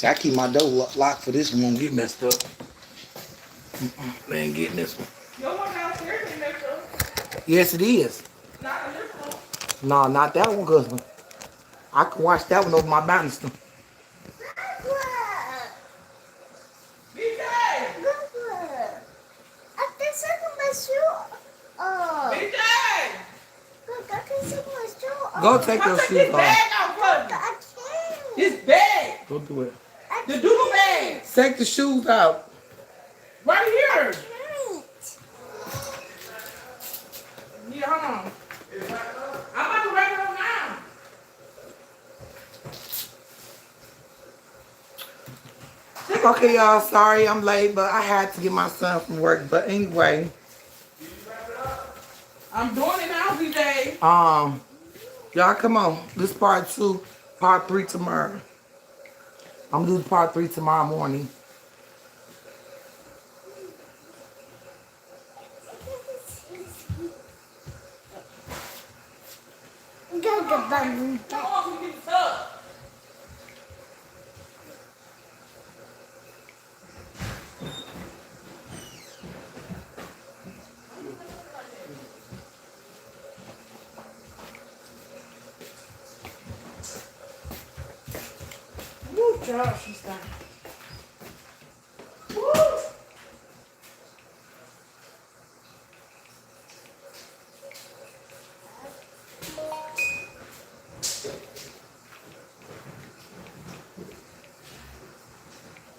See, I keep my door locked for this one won't get messed up. They ain't getting this one. Your one downstairs ain't messed up. Yes, it is. Not in this one. No, not that one, cause I can watch that one over my banister. BJ! BJ! Go take Come your take shoes this off. bag out for me. This bag. Go do it. The doodle bag. Take the shoes out. Right here. Yeah, hold on. I'm about to wrap it up now. Okay, y'all. Sorry I'm late, but I had to get my son from work. But anyway, I'm doing it now, BJ. y'all come on. This part 2, part 3 tomorrow. I'm gonna do part 3 tomorrow morning. Come on, we get the tub. Woo, Josh, she's done. Woo!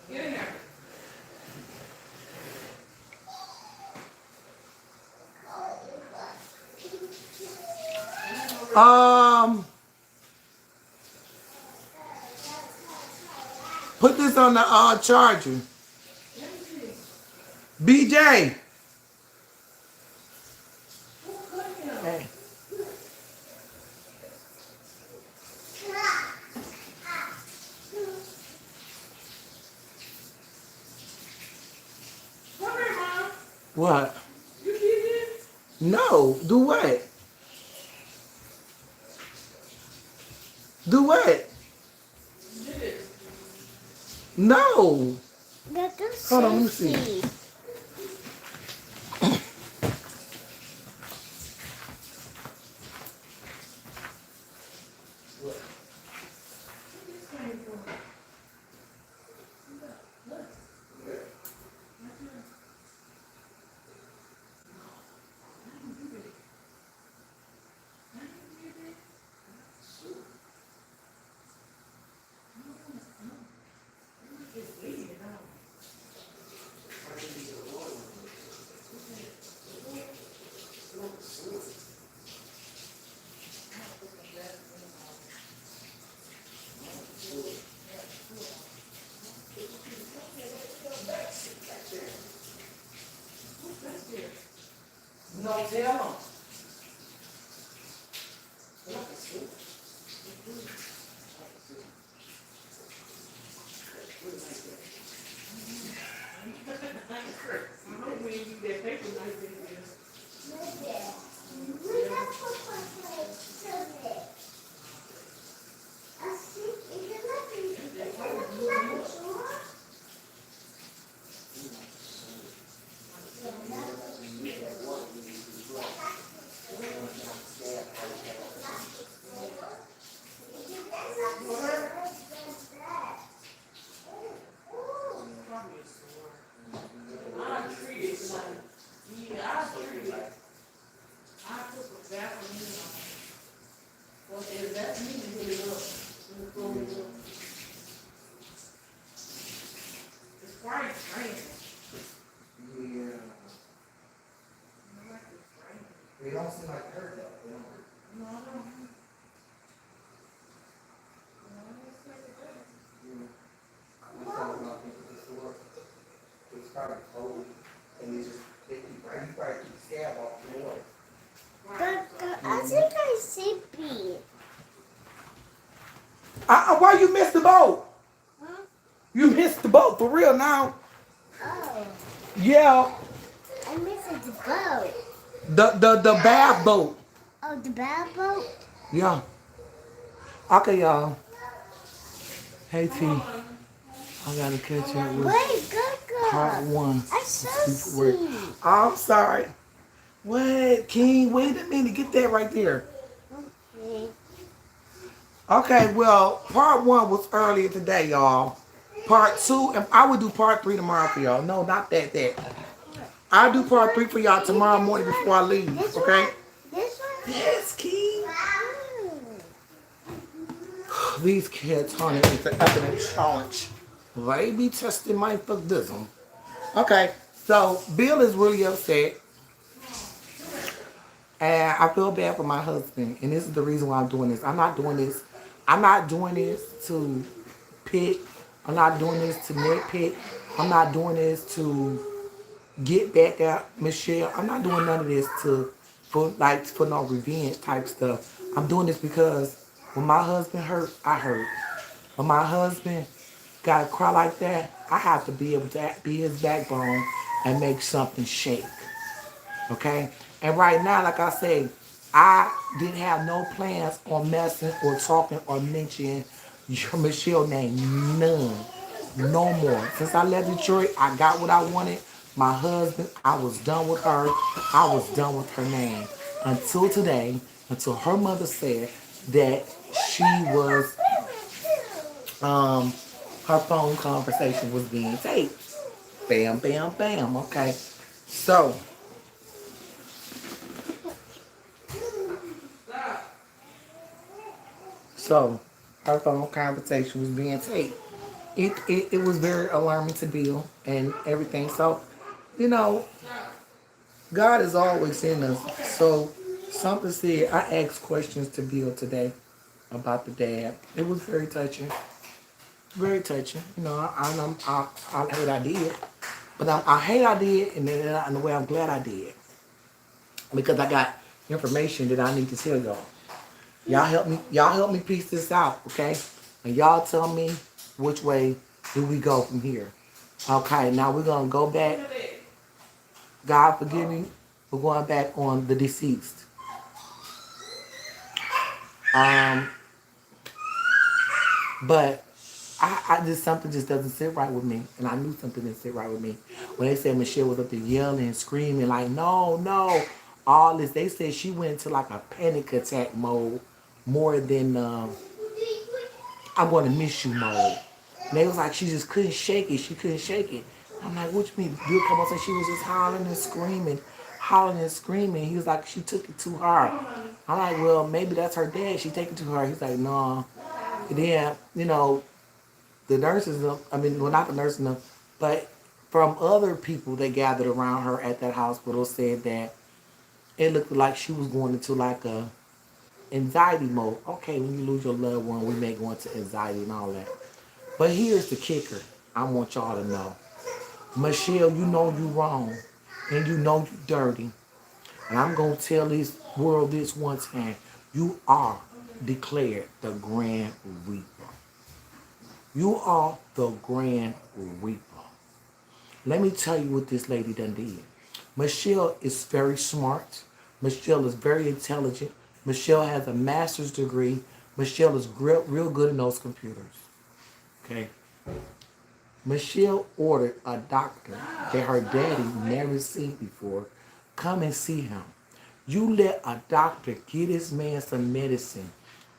Get in there. Put this on the charger. BJ. Hey. Come here, Mom. What? You did this? No. Do what? Do what? You did it. No. Hold on, let me see. No, tell them. I hope we ain't do that paper knife in there. I treat it like, yeah, I treat it. I put the Vaseline on it. Well, if that's me, then it up. It's going up. It's quite strange. Yeah. I like it strange. They don't seem like her though. They don't. No, I don't. No, I don't expect it better. I'm talking about people at the store. It's probably cold, and they just they keep right. You probably keep the scab off the water. Why you missed the boat? You missed the boat for real now. Yeah. The bath boat. Yeah. Okay, y'all. Hey T. I gotta catch up with Wait, Gaga. part one. I saw you. I'm sorry. What, King? Wait a minute. Get that right there. Okay. Okay, well, part one was earlier today, y'all. Part two, and I would do part three tomorrow for y'all. No, not that. I'll do part three for y'all tomorrow morning before I leave. This Okay? one? This one? Yes, King. Mm. These kids, honey, it's an epic challenge. They be testing my fuckdism. Okay, so Bill is really upset. And I feel bad for my husband. And this is the reason why I'm doing this. I'm not doing this. I'm not doing this to pick. I'm not doing this to nitpick. I'm not doing this to get back at Michelle. I'm not doing none of this for no revenge type stuff. I'm doing this because when my husband hurt, I hurt. When my husband gotta cry like that, I have to be able to be his backbone and make something shake. Okay? And right now, like I said, I didn't have no plans on messing or talking or mentioning your Michelle name. None. No more. Since I left Detroit, I got what I wanted. My husband, I was done with her. I was done with her name. Until today, until her mother said that she was, um, her phone conversation was being taped. Bam, bam, bam. Okay. So, So, our phone conversation was being taped. It was very alarming to Bill and everything. So, you know, God is always in us. So, something said, I asked questions to Bill today about the dad. It was very touching. Very touching. You know, I hate I did. But I hate I did, and then in a way I'm glad I did. Because I got information that I need to tell y'all. Y'all help me piece this out, okay? And y'all tell me which way do we go from here. Okay, now we're gonna go back. God forgive me. We're going back on the deceased. Um, but I just something just doesn't sit right with me, and I knew something didn't sit right with me when they said Michelle was up there yelling and screaming like, no, all this. They said she went into like a panic attack mode more than I'm going to miss you mode. And they was like, she just couldn't shake it. She couldn't shake it. I'm like, what you mean? You come up and say she was just hollering and screaming, hollering and screaming. He was like, she took it too hard. I'm like, well, maybe that's her dad. She take it too hard. He's like, no. And then, you know, the nurses, I mean, well, not the nurses, but from other people that gathered around her at that hospital said that it looked like she was going into like a anxiety mode. Okay, when you lose your loved one, we may go into anxiety and all that. But here's the kicker. I want y'all to know. Michelle, you know you wrong. And you know you dirty. And I'm going to tell this world this one time. You are declared the Grand Reaper. You are the Grand Reaper. Let me tell you what this lady done did. Michelle is very smart. Michelle is very intelligent. Michelle has a master's degree. Michelle is real good in those computers. Okay. Michelle ordered a doctor that her daddy never seen before come and see him. You let a doctor get his man some medicine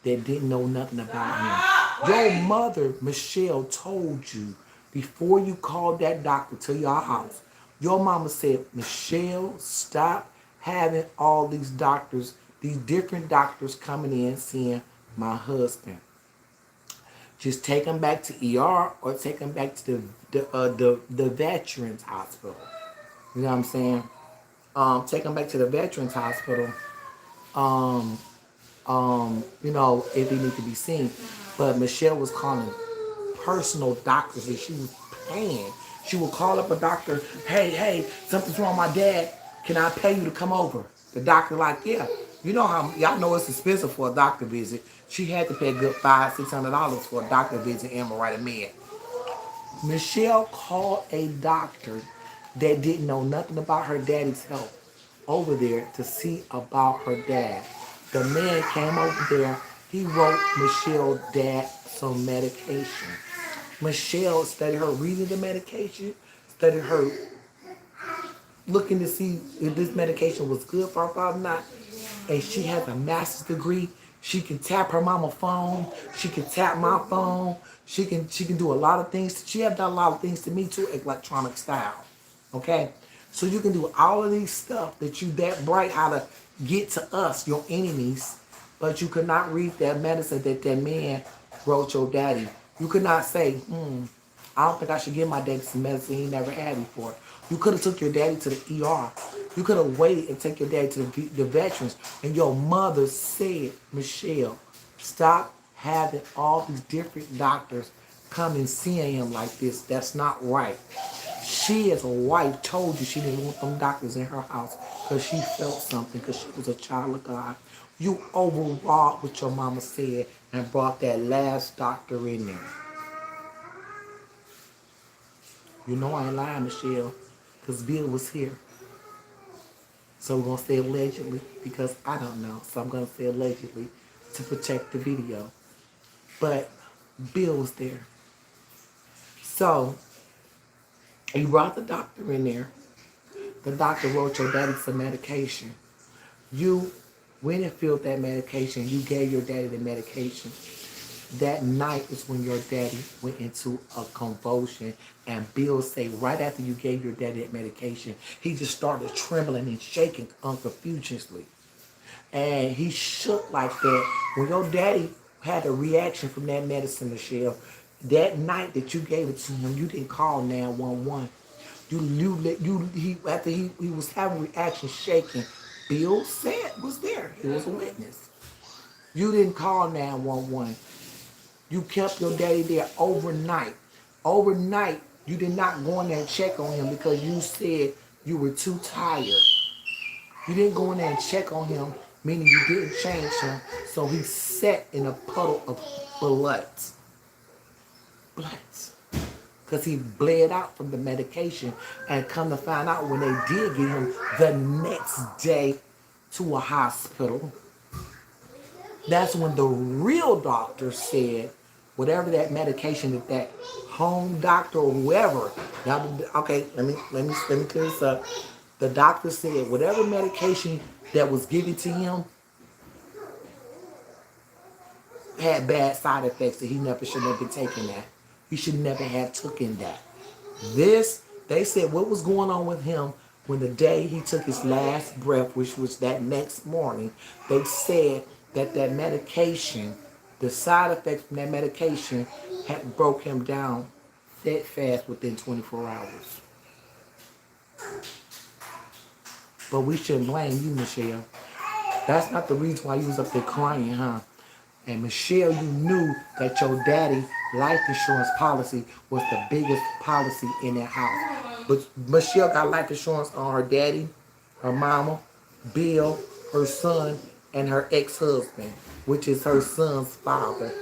that didn't know nothing about him. Your mother, Michelle, told you before you called that doctor to your house. Your mama said, Michelle, stop having all these doctors, these different doctors coming in seeing my husband. Just take him back to ER or take him back to the Veterans Hospital. You know what I'm saying? Take him back to the Veterans Hospital. Um, you know, if he need to be seen. But Michelle was calling personal doctors that she was paying. She would call up a doctor, hey, something's wrong with my dad. Can I pay you to come over? The doctor like, yeah. You know how y'all know it's expensive for a doctor visit. She had to pay a good $500-$600 for a doctor visit and write a med. Michelle called a doctor that didn't know nothing about her daddy's health over there to see about her dad. The man came over there. He wrote Michelle's dad some medication. Michelle studied her reading the medication, studied her looking to see if this medication was good for her father or not. And she has a master's degree. She can tap her mama phone. She can tap my phone. She can do a lot of things. She has done a lot of things to me too, electronic style. Okay? So you can do all of these stuff that you that bright how to get to us, your enemies, but you could not read that medicine that that man wrote your daddy. You could not say, I don't think I should give my daddy some medicine he never had before. You could have took your daddy to the ER. You could have waited and take your daddy to the veterans. And your mother said, Michelle, stop having all these different doctors come and seeing him like this. That's not right. She, as a wife, told you she didn't want them doctors in her house because she felt something, because she was a child of God. You overwrought what your mama said and brought that last doctor in there. You know I ain't lying, Michelle, because Bill was here. So we're going to say allegedly because I don't know. So I'm going to say allegedly to protect the video. But Bill was there. So he brought the doctor in there. The doctor wrote your daddy some medication. You went and filled that medication. You gave your daddy the medication. That night is when your daddy went into a convulsion, and Bill said right after you gave your daddy that medication, he just started trembling and shaking confusiously. And he shook like that. When your daddy had a reaction from that medicine, Michelle, that night that you gave it to him, you didn't call 911. He after he was having reaction shaking, Bill said was there. He was a witness. You didn't call 911. You kept your daddy there overnight. Overnight, you did not go in there and check on him because you said you were too tired. You didn't go in there and check on him, meaning you didn't change him. So he sat in a puddle of blood. Blood. Because he bled out from the medication, and come to find out when they did get him the next day to a hospital, that's when the real doctor said, whatever that medication that that home doctor or whoever, now, okay, let me clear this up. The doctor said whatever medication that was given to him had bad side effects that he never should have been taking that. He should never have taken that. This, they said what was going on with him when the day he took his last breath, which was that next morning, they said that that medication, the side effects from that medication had broke him down that fast within 24 hours. But we shouldn't blame you, Michelle. That's not the reason why you was up there crying, huh? And Michelle, you knew that your daddy life insurance policy was the biggest policy in that house. But Michelle got life insurance on her daddy, her mama, Bill, her son, and her ex-husband, which is her son's father.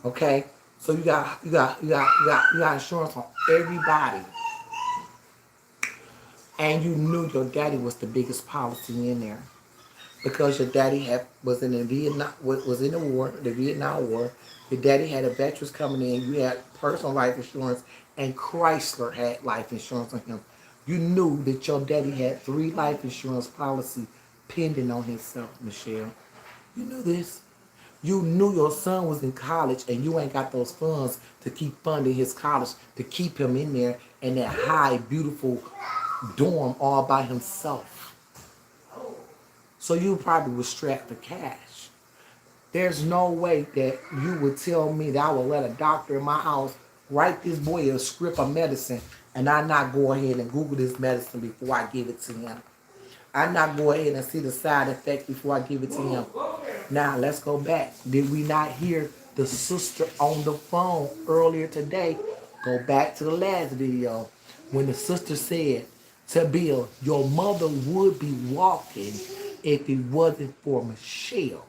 Okay? So you got insurance on everybody. And you knew your daddy was the biggest policy in there. Because your daddy was in the Vietnam War. Your daddy had a veterans coming in. You had personal life insurance, and Chrysler had life insurance on him. You knew that your daddy had 3 life insurance policies pending on himself, Michelle. You knew this. You knew your son was in college, and you ain't got those funds to keep funding his college to keep him in there in that high, beautiful dorm all by himself. So you probably was strapped for cash. There's no way that you would tell me that I would let a doctor in my house write this boy a script of medicine and I not go ahead and Google this medicine before I give it to him. I not go ahead and see the side effects before I give it to him. Now, let's go back. Did we not hear the sister on the phone earlier today? Go back to the last video when the sister said to Bill, your mother would be walking if it wasn't for Michelle.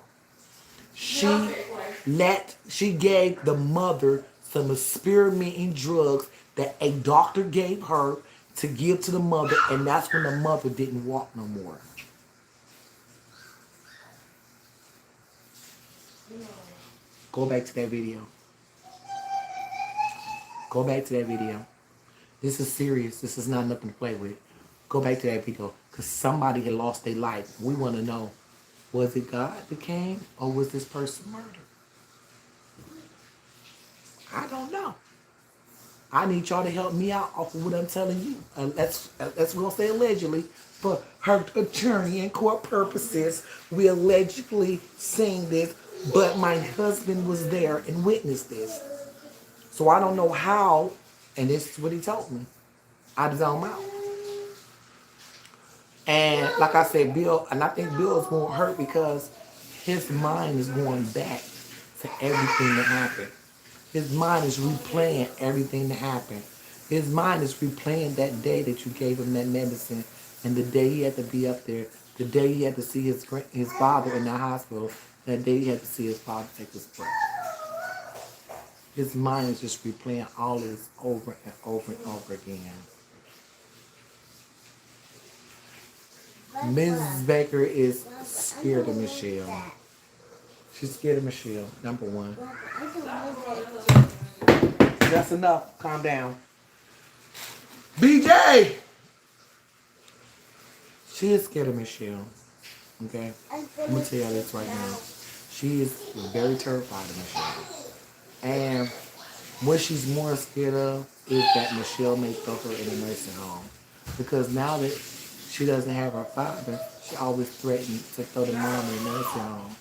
She gave the mother some experimenting drugs that a doctor gave her to give to the mother, and that's when the mother didn't walk no more. Go back to that video. Go back to that video. This is serious. This is not nothing to play with. Go back to that video because somebody had lost their life. We want to know, was it God that came or was this person murdered? I don't know. I need y'all to help me out off of what I'm telling you. That's we're gonna say allegedly, for her attorney and court purposes, we allegedly saying this, but my husband was there and witnessed this. So I don't know how, and this is what he told me. I just don't know. And like I said, Bill, and I think Bill is going to hurt because his mind is going back to everything that happened. His mind is replaying everything that happened. His mind is replaying that day that you gave him that medicine and the day he had to be up there, the day he had to see his father in the hospital, that day he had to see his father take his breath. His mind is just replaying all this over and over and over again. Mrs. Baker is scared of Michelle. She's scared of Michelle, number one. That's enough. Calm down. BJ! She is scared of Michelle. Okay? I'm going to tell y'all this right now. She is very terrified of Michelle. And what she's more scared of is that Michelle may throw her in a nursing home. Because now that she doesn't have her father, she always threatened to throw the mom in a nursing home.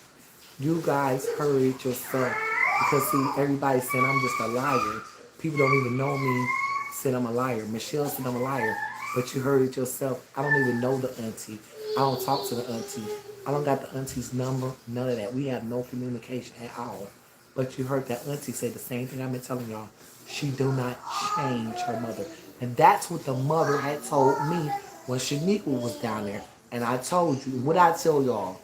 You guys hurried yourself. Because see, everybody saying I'm just a liar. People don't even know me said I'm a liar. Michelle said I'm a liar. But you heard it yourself. I don't even know the auntie. I don't talk to the auntie. I don't got the auntie's number. None of that. We have no communication at all. But you heard that auntie say the same thing I've been telling y'all. She do not change her mother. And that's what the mother had told me when Shaniqua was down there. And I told you, what I tell y'all,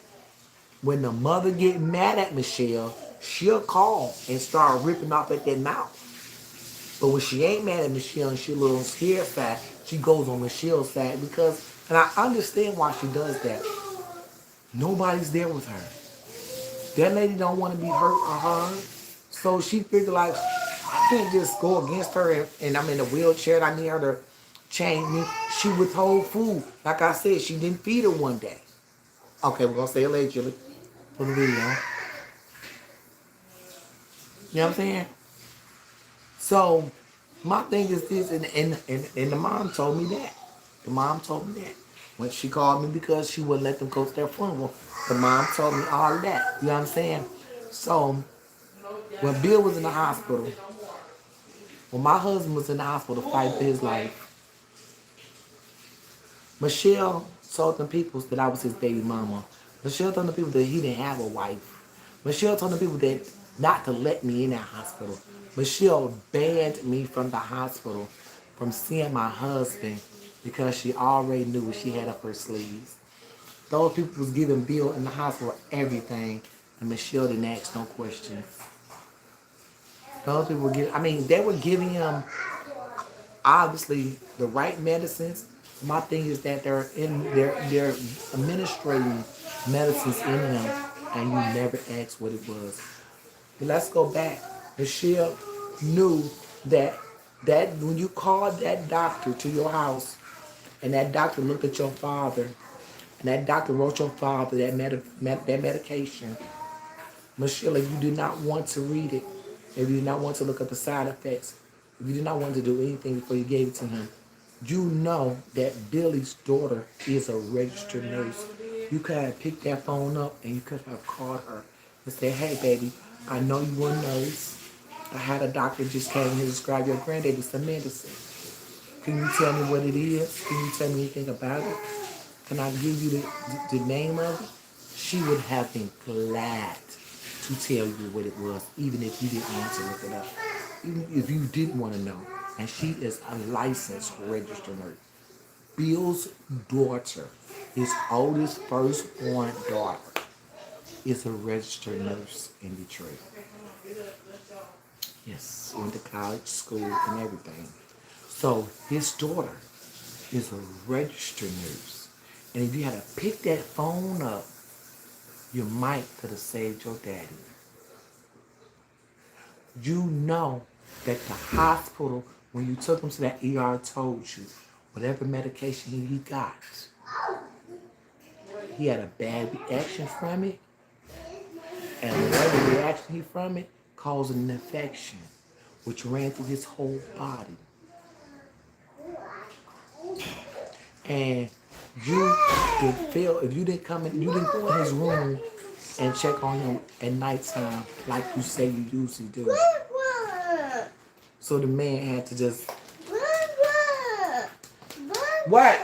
when the mother get mad at Michelle, she'll call and start ripping off at that mouth. But when she ain't mad at Michelle and she a little scared side, she goes on Michelle's side because, and I understand why she does that. Nobody's there with her. That lady don't want to be hurt or harmed. So she figured like, I can't just go against her and I'm in a wheelchair and I need her to change me. She withhold food. Like I said, she didn't feed her one day. Okay, we're going to say allegedly for the video. You know what I'm saying? So, my thing is this, and the mom told me that. The mom told me that. When she called me because she wouldn't let them go to their funeral, the mom told me all of that. You know what I'm saying? So, when Bill was in the hospital, when my husband was in the hospital fighting for his life, Michelle told them people that I was his baby mama. Michelle told the people that he didn't have a wife. Michelle told the people that not to let me in that hospital. Michelle banned me from the hospital from seeing my husband because she already knew what she had up her sleeves. Those people was giving Bill in the hospital everything, and Michelle didn't ask no questions. Those people were giving, I mean, they were giving him obviously the right medicines. My thing is that they're administrating medicines in him, and you never asked what it was. But let's go back. Michelle knew that when you called that doctor to your house, and that doctor looked at your father, and that doctor wrote your father that medication, Michelle, if you did not want to read it, if you did not want to look up the side effects, if you did not want to do anything before you gave it to him, you know that Billy's daughter is a registered nurse. You could have picked that phone up and you could have called her and said, hey, baby, I know you were a nurse. I had a doctor just came here to describe your granddaddy some medicine. Can you tell me what it is? Can you tell me anything about it? Can I give you the name of it? She would have been glad to tell you what it was, even if you didn't want to look it up. Even if you didn't want to know. And she is a licensed registered nurse. Bill's daughter, his oldest firstborn daughter, is a registered nurse in Detroit. Yes, went to college, school, and everything. So his daughter is a registered nurse. And if you had to pick that phone up, you might could have saved your daddy. You know that the hospital, when you took him to that ER, told you whatever medication he got, he had a bad reaction from it, and whatever reaction he from it caused an infection, which ran through his whole body. And you could feel if you didn't come in, you didn't go in his room and check on him at nighttime like you say you usually do. So the man had to just what?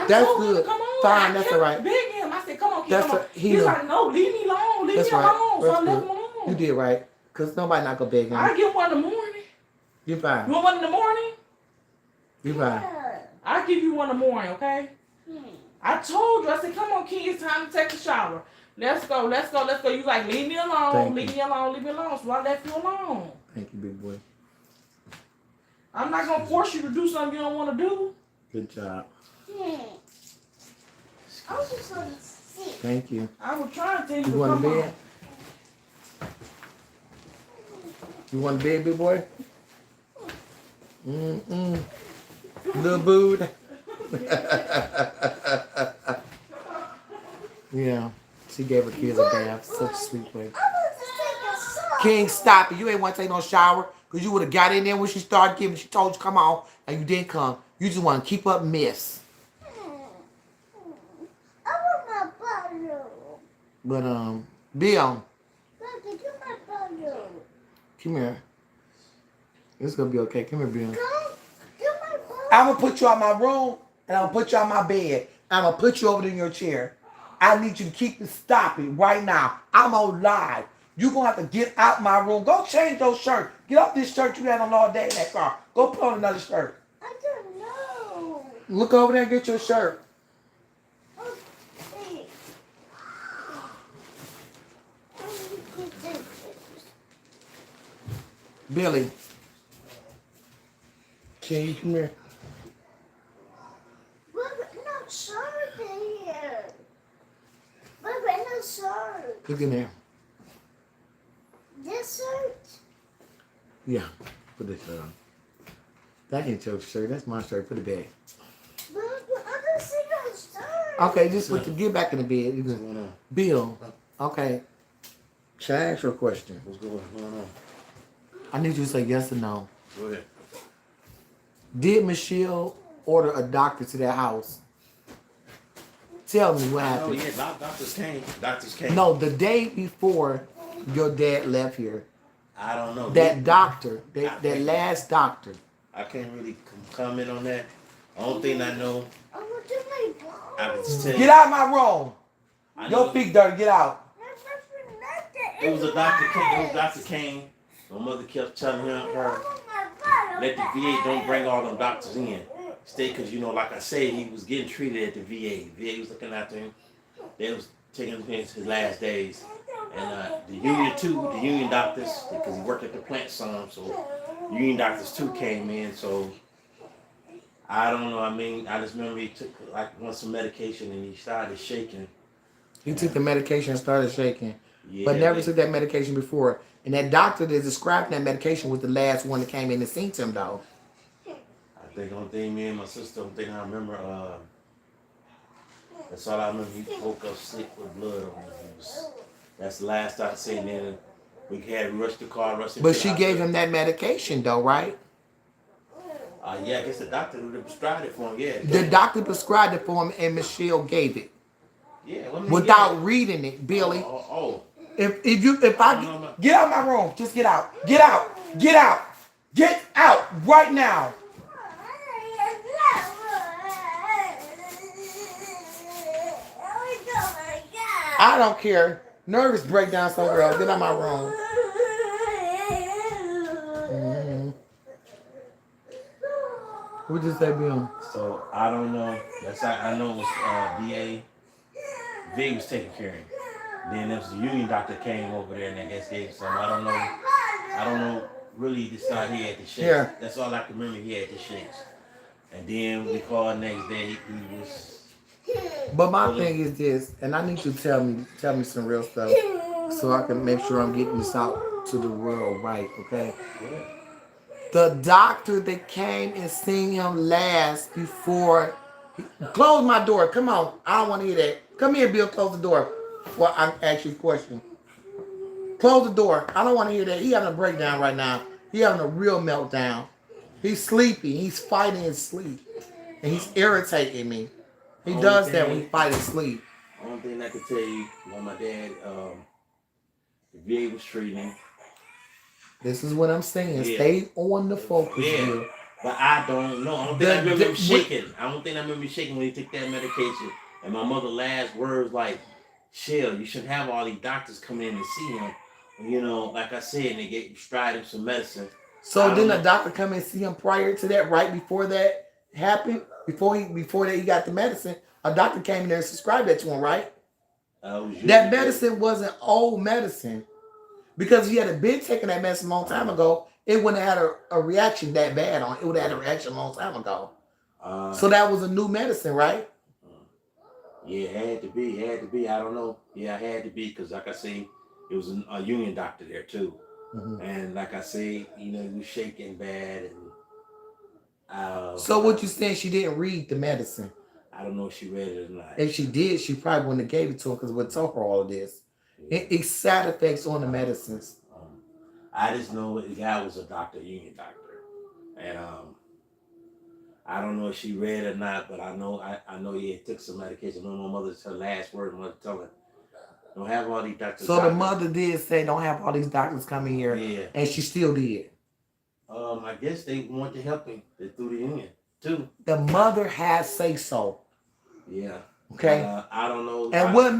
That's good. Come on. Fine, that's all right. Beg him. I said, come on, kid, That's come on. a- he He's know. like, no, leave me alone. Leave That's me right. alone. So I That's left him good. alone. You did right, cause nobody not gonna beg him. I give one in the morning. You You fine. want one in the morning? You fine. I'll give you one in the morning, okay? I told you. I said, come on, kid, it's time to take a shower. Let's go, let's go, let's go. You like, leave me alone, Thank leave you. me alone, leave me alone. So I left you alone. Thank you, big boy. I'm not going to force you to do something you don't want to do. Good job. I was just going to see. Thank you. I was trying to tell you You to want come to on. bed? You want to bed, big boy? Little boo. Yeah. She gave her kids a bath. Such a sweet way. I want to take a sock. King, stop it. You ain't want to take no shower because you would have got in there when she started giving. She told you come on, and you didn't come. You just want to keep up mess. I want my bottle. But Bill, Baby, do my bottle. come here. It's gonna be okay. Come here, Bill. Come, do my bottle. I'm gonna put you on my room, and I'm gonna put you on my bed. I'm gonna put you over there in your chair. I need you to keep it, stop it right now. I'm on live. You gonna have to get out my room. Go change those shirts. Get off this shirt you had on all day in that car. Go put on another shirt. I don't know. Look over there and get your shirt. Okay. Billy, can you come here? No shirt here. Baby, no shirt. Look in there. This shirt? Yeah, put this shirt on. That ain't your shirt. That's my shirt. Put it back. Baby, I don't see no shirt. Okay, just get back in the bed. You can- Bill, okay. Should I ask you a question? What's going on? I need you to say yes or no. Go ahead. Did Michelle order a doctor to that house? Tell me what Oh happened. yeah, doctors came. Doctors came. No, the day before your dad left here, I don't know. that doctor, that last doctor. I can't really comment on that. Only thing I know, I want to my bottle. I can just tell Get you. out of my room. I Your know feet dirty. Get out. it was a doctor came. It was Doctor came. My mother kept telling her, let the VA don't bring all them doctors in. Stay, because you know, like I said, he was getting treated at the VA. The VA was looking after him. They was taking him his last days. And the union too, the union doctors, because he worked at the plant some, so union doctors too came in. So I don't know. I mean, I just remember he took some medication and he started shaking. He took the medication and started shaking, Yeah, but never took that medication before. And that doctor that described that medication was the last one that came in and seen him, though. I think one thing me and my sister, one thing I remember, that's all I remember. He woke up sick with blood on him. That's the last I seen him. We had rushed the car, rushed him. But she gave him that medication, though, right? Yeah, I guess the doctor would have prescribed it for him. Yeah. The doctor prescribed it for him, and Michelle gave it Yeah. Well, I mean, without yeah. reading it, Billy. Oh. If I get out of my room, just get out, get out, get out, get out right now. I don't care. Nervous breakdown somewhere else. Get out of my room. What you say, Bill? So I don't know. That's I know it was VA. VA was taking care of him. Then there was the union doctor came over there and I guess gave some. I don't know. Really decided he had the shakes. Yeah. That's all I can remember. He had the shakes. And then we called next day. He was. But my thing is this, and I need you to tell me some real stuff. so I can make sure I'm getting this out to the world right, okay? Yeah. The doctor that came and seen him last before... Close my door. Come on. I don't want to hear that. Come here, Bill. Close the door. Well, I ask you a question. Close the door. I don't want to hear that. He having a breakdown right now. He having a real meltdown. He's sleepy. He's fighting his sleep. And he's irritating me. He does that when he fights his sleep. Only thing I can tell you, when my dad, the VA was treating him. This is what I'm saying. Yeah. Stay on the focus Yeah. here. But I don't know. I don't think I remember him shaking. I don't think I remember him shaking when he took that medication. And my mother's last words like, "Chelle, you shouldn't have all these doctors coming in to see him." You know, like I said, and they get stride him some medicine. So didn't a doctor come and see him prior to that, right before that happened? Before that he got the medicine, a doctor came in there and subscribed that to him, right? That medicine wasn't old medicine. Because if he had been taking that medicine a long time ago, it wouldn't have had a reaction that bad on it. It would have had a reaction a long time ago. So that was a new medicine, right? Yeah, it had to be. It had to be. I don't know. Yeah, it had to be because, like I say, it was a union doctor there too. Mm-hmm. And like I say, you know, he was shaking bad. And so what you saying? She didn't read the medicine? I don't know if she read it or not. If she did, she probably wouldn't have gave it to him because it would told her all of this. Yeah. It's side effects on the medicines. I just know the guy was a doctor, union doctor, and I don't know if she read or not, but I know he had took some medication. I know my mother's her last word. Mother telling her, "Don't have all these doctors." So the mother did say, "Don't have all these doctors coming here," yeah, and she still did. I guess they want to help him through the union too. The mother has say so. Yeah. Okay. I don't know. And what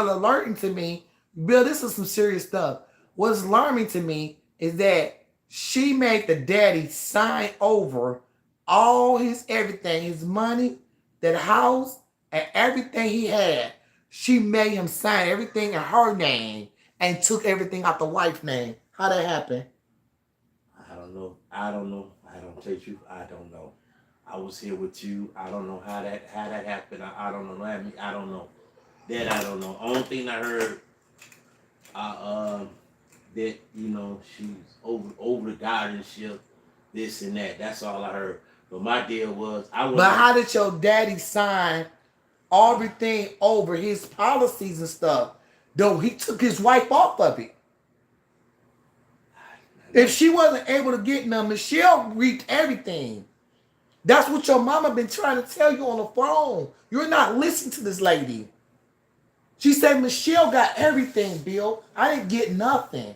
alerting to me, Bill, this is some serious stuff. What's alarming to me is that she made the daddy sign over all his everything, his money, that house, and everything he had. She made him sign everything in her name and took everything out the wife's name. How that happen? I don't know. I don't tell you. I don't know. I was here with you. I don't know how that happened. I don't know. I don't know. That I don't know. Only thing I heard, that you know she's over the guardianship, this and that. That's all I heard. But my deal was But how did your daddy sign everything over his policies and stuff? Though he took his wife off of it. If she wasn't able to get none, Michelle reaped everything. That's what your mama been trying to tell you on the phone. You're not listening to this lady. She said, Michelle got everything, Bill. I didn't get nothing.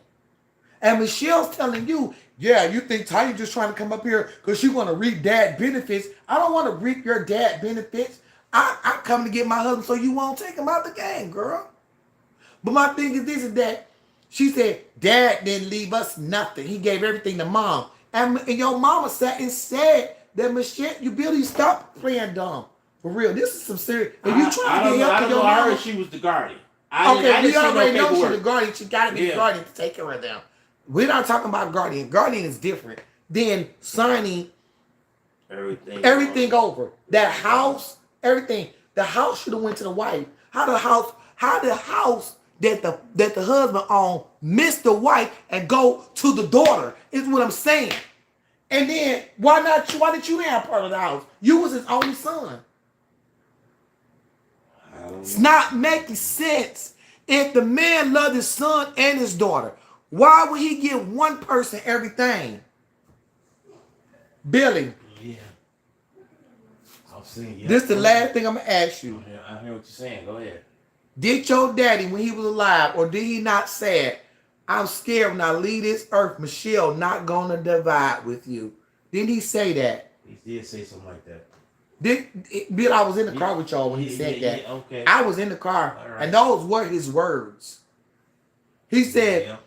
And Michelle's telling you, yeah, you think Tanya just trying to come up here because she want to reap dad benefits. I don't want to reap your dad benefits. I come to get my husband so you won't take him out the game, girl. But my thing is this, is that she said, Dad didn't leave us nothing. He gave everything to Mom. And your mama sat and said that, Michelle, you Billy, stop playing dumb. For real, this is some serious. If you trying to get help to your mama, I heard she was the guardian. We already know she's the guardian. She got to be the guardian to take care of them. We're not talking about guardian. Guardian is different than signing everything over. That house, everything. The house should have went to the wife. How the house that the husband owned miss the wife and go to the daughter is what I'm saying. And then why did you have part of the house? You was his only son. It's not making sense. If the man loved his son and his daughter, why would he give one person everything? Billy. Yeah. I'll see. Yeah. This is the last thing I'm going to ask you. I hear what you're saying. Go ahead. Did your daddy, when he was alive, or did he not say, I'm scared when I leave this earth, Michelle not going to divide with you? Didn't he say that? He did say something like that. Bill, I was in the car with y'all when he said that. Yeah, okay. I was in the car, right. And those were his words. He said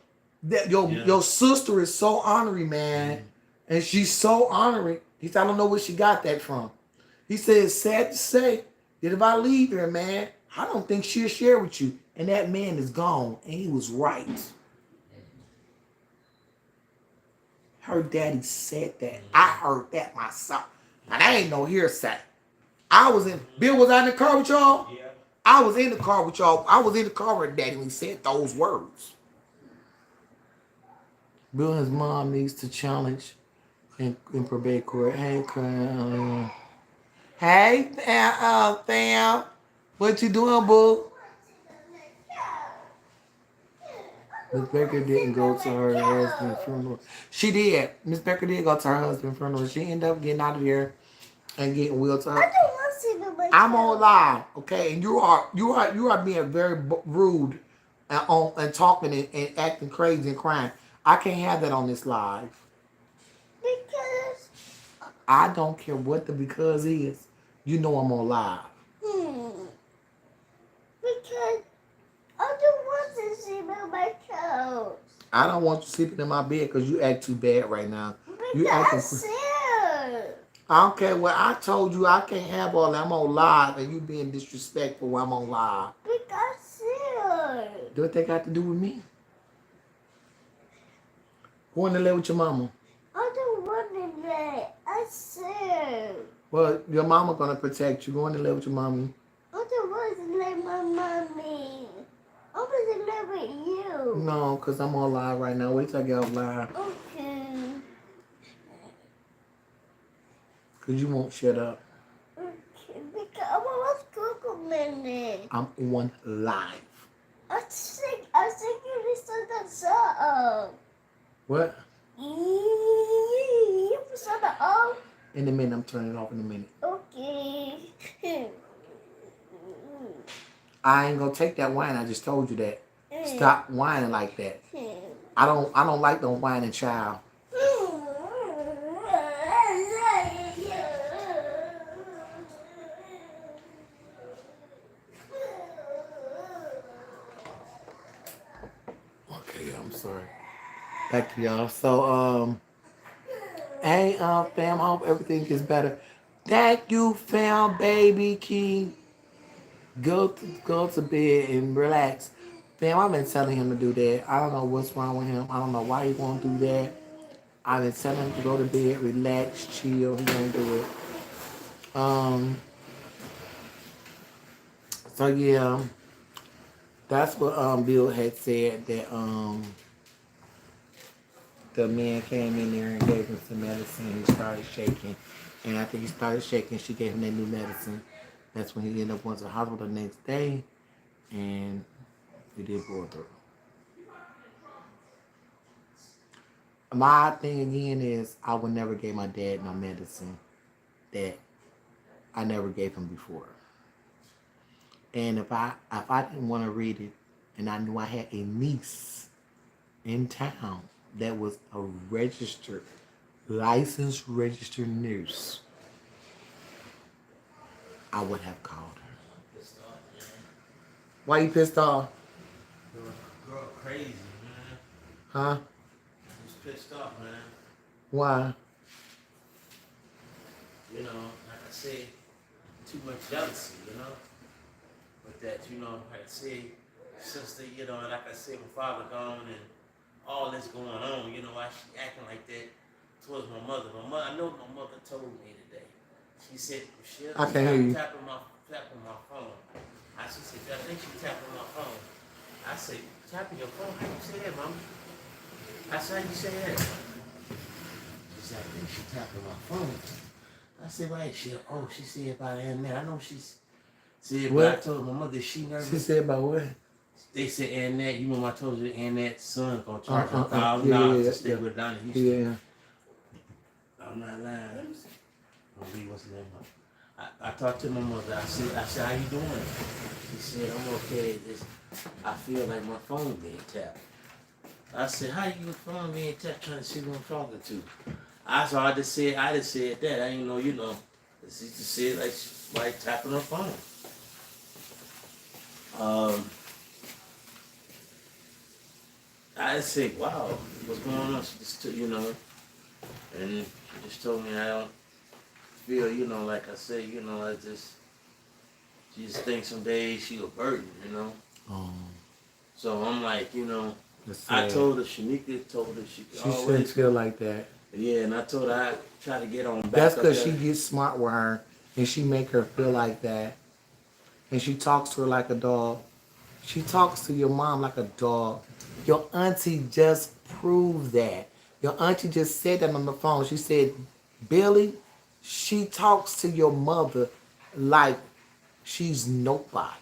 that your sister is so honorary, man, and she's so honorary. He said, I don't know where she got that from. He said, it's sad to say that if I leave her, man, I don't think she'll share with you. And that man is gone, and he was right. Her daddy said that. I heard that myself. And I ain't no hearsay. Bill, was I in the car with y'all? Yeah. I was in the car with y'all. I was in the car with Daddy when he said those words. Bill and his mom needs to challenge in probate court. Hey, hey, fam. What you doing, boo? Miss Becker didn't go to her husband's funeral. She did. Miss Becker did go to her husband's funeral. She ended up getting out of there and getting wheeled to I her. don't want to see my I'm on live, okay, and you are being very rude and talking and acting crazy and crying. I can't have that on this live. because I don't care what the because is. You know I'm on live. because I don't want to see my toes. I don't want you sleeping in my bed because you act too bad right now. You acting. Because I I don't care what I told you. I can't have all that. I'm on live and you being disrespectful while I'm on live. What they got to do with me? Go in and live with your mama. I don't want to let. I said. Well, your mama gonna protect you. Go in and live with your mama. I don't want to let my mommy. I want to live with you. No, because I'm on live right now. Wait till I get off live. Okay. Because you won't shut up. Okay. Because I want to cook a minute. I'm on live. I think you listen to the song. What? You listen to the off. In a minute. I'm turning it off in a minute. Okay. I ain't gonna take that wine. I just told you that. Stop whining like that. I don't like no whining child. Okay, I'm sorry. Back to y'all. So hey fam, I hope everything gets better. Thank you, fam, baby Key. Go to bed and relax. Fam, I've been telling him to do that. I don't know what's wrong with him. I don't know why he won't do that. I've been telling him to go to bed, relax, chill. He won't do it. So yeah, that's what Bill had said that the man came in there and gave him some medicine. He started shaking, and after he started shaking, she gave him that new medicine. That's when he ended up going to the hospital the next day, and he did go through. My thing again is I would never give my dad no medicine that I never gave him before. And if I didn't want to read it, and I knew I had a niece in town that was a licensed registered nurse, I would have called her. Why you pissed off? Girl, crazy, man. Huh? I was pissed off, man. Why? You know, like I said, too much jealousy, you know. But that, you know, like I said, sister, you know, like I said, my father gone and all this going on, you know, why she acting like that towards my mother. I know my mother told me today. She said, Michelle, I can't hear you. tapping my phone. She said, I think she tapping my phone. I said, tapping your phone? How you say that, Mama? I said, how you say that? She said, I think she tapping my phone. I said, right, she said about Annette. I know she's said, but I told my mother, she nervous. She said about what? They said Annette, you remember I told you Annette's son gonna charge her $1,000 to stay with Donnie Houston. Yeah. I'm not lying. What's the name? I talked to my mother. I said, how you doing? She said, I'm okay. I feel like my phone being tapped. I said, how your phone being tapped trying to see who I'm talking to? I just said that. I didn't know, you know. She just said like tapping her phone. I just said, wow, what's going on? She just took, you know, and she just told me I don't feel, you know, like I said, you know, she just thinks some days she a burden, you know. So I'm like, you know, I told her, Shanika told her she shouldn't feel like that. Yeah, and I told her I try to get on back. That's because she gets smart with her and she make her feel like that. and she talks to her like a dog. She talks to your mom like a dog. Your auntie just proved that. Your auntie just said that on the phone. She said, Billy, she talks to your mother like she's nobody.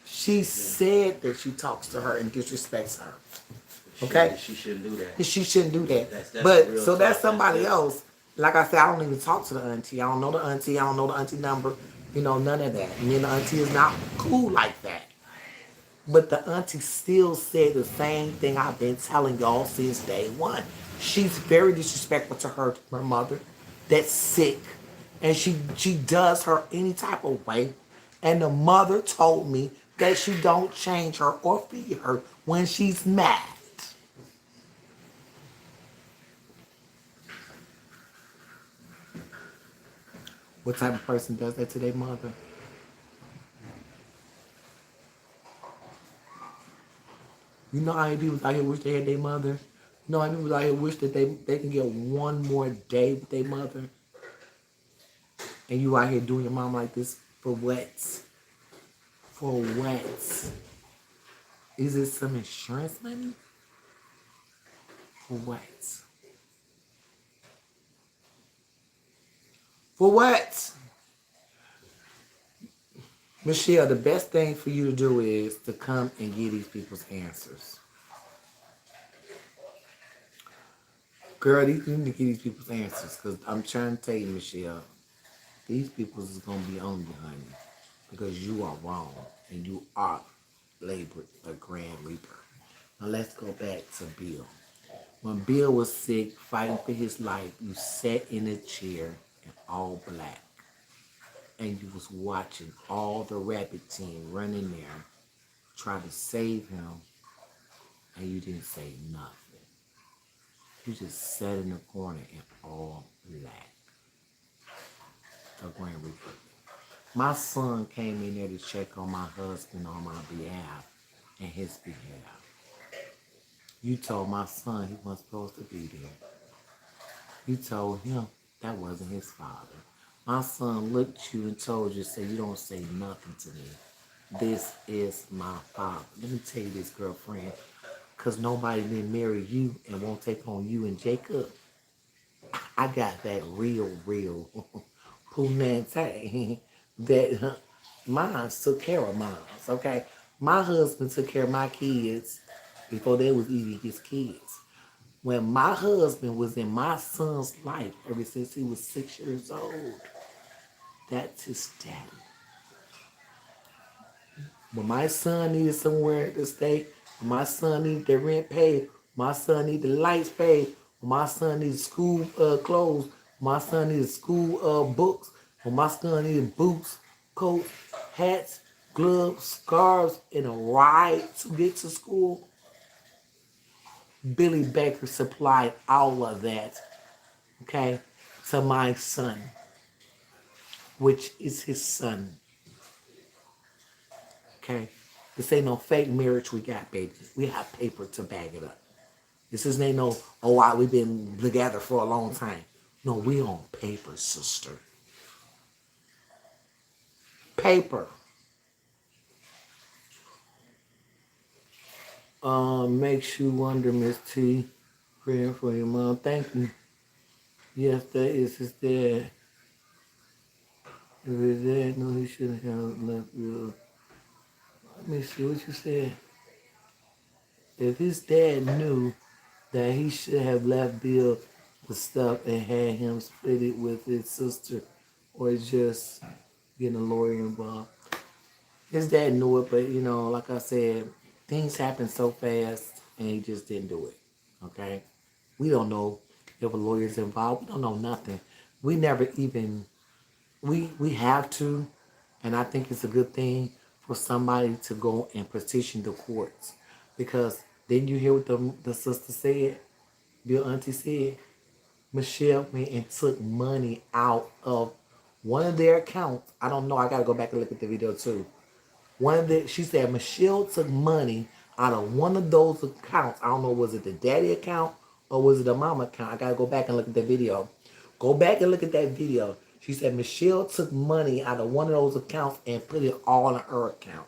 She said that she talks to her and disrespects her. Okay? She shouldn't do that. She shouldn't do that. That's But real so that's tough. somebody else. Like I said, I don't even talk to the auntie. I don't know the auntie. I don't know the auntie number. You know, none of that. Me and the auntie is not cool like that. But the auntie still said the same thing I've been telling y'all since day one. She's very disrespectful to her mother that's sick. And she does her any type of way. And the mother told me that she don't change her or feed her when she's mad. What type of person does that to their mother? You know how many people out here wish they had their mother? You know how many people out here wish that they can get one more day with their mother? And you out here doing your mom like this for what? For what? Is it some insurance money? For what? For what? Michelle, the best thing for you to do is to come and give these people's answers. Girl, you need to give these people's answers because I'm trying to tell you, Michelle, these people is going to be on you, honey, because you are wrong and you are labored a grand reaper. Now let's go back to Bill. When Bill was sick, fighting for his life, you sat in a chair in all black and you was watching all the rabbit team run in there, try to save him, and you didn't say nothing. You just sat in the corner in all black. A grand reaper. My son came in there to check on my husband on my behalf and his behalf. You told my son he wasn't supposed to be there. You told him that wasn't his father. My son looked at you and told you, say, you don't say nothing to me. This is my father. Let me tell you this, girlfriend, because nobody didn't marry you and won't take on you and Jacob. I got that real punante that mine took care of mine, okay? My husband took care of my kids before they was even his kids. When my husband was in my son's life ever since he was 6 years old, that's his daddy. When my son needed somewhere to stay, when my son needed the rent paid, my son needed the lights paid, when my son needed school clothes, when my son needed school books, when my son needed boots, coats, hats, gloves, scarves, and a ride to get to school, Billy Baker supplied all of that, okay, to my son, which is his son. Okay? This ain't no fake marriage we got, baby. We have paper to back it up. This ain't no, we've been together for a long time. No, we on paper, sister. Paper. Makes you wonder, Miss T. Praying for your mom. Thank you. Yes, that is his dad. If his dad knew he shouldn't have left you. Let me see what you said. If his dad knew that he should have left Bill the stuff and had him split it with his sister or just getting a lawyer involved. His dad knew it, but like I said, things happen so fast and he just didn't do it. Okay? We don't know if a lawyer's involved. We don't know nothing. We never even we have to, and I think it's a good thing for somebody to go and petition the courts. Because didn't you hear what the sister said? Bill auntie said? Michelle went and took money out of one of their accounts. I don't know. I got to go back and look at the video too. She said Michelle took money out of one of those accounts. I don't know, was it the daddy account or was it the mama account? I got to go back and look at the video. Go back and look at that video. She said Michelle took money out of one of those accounts and put it all in her account.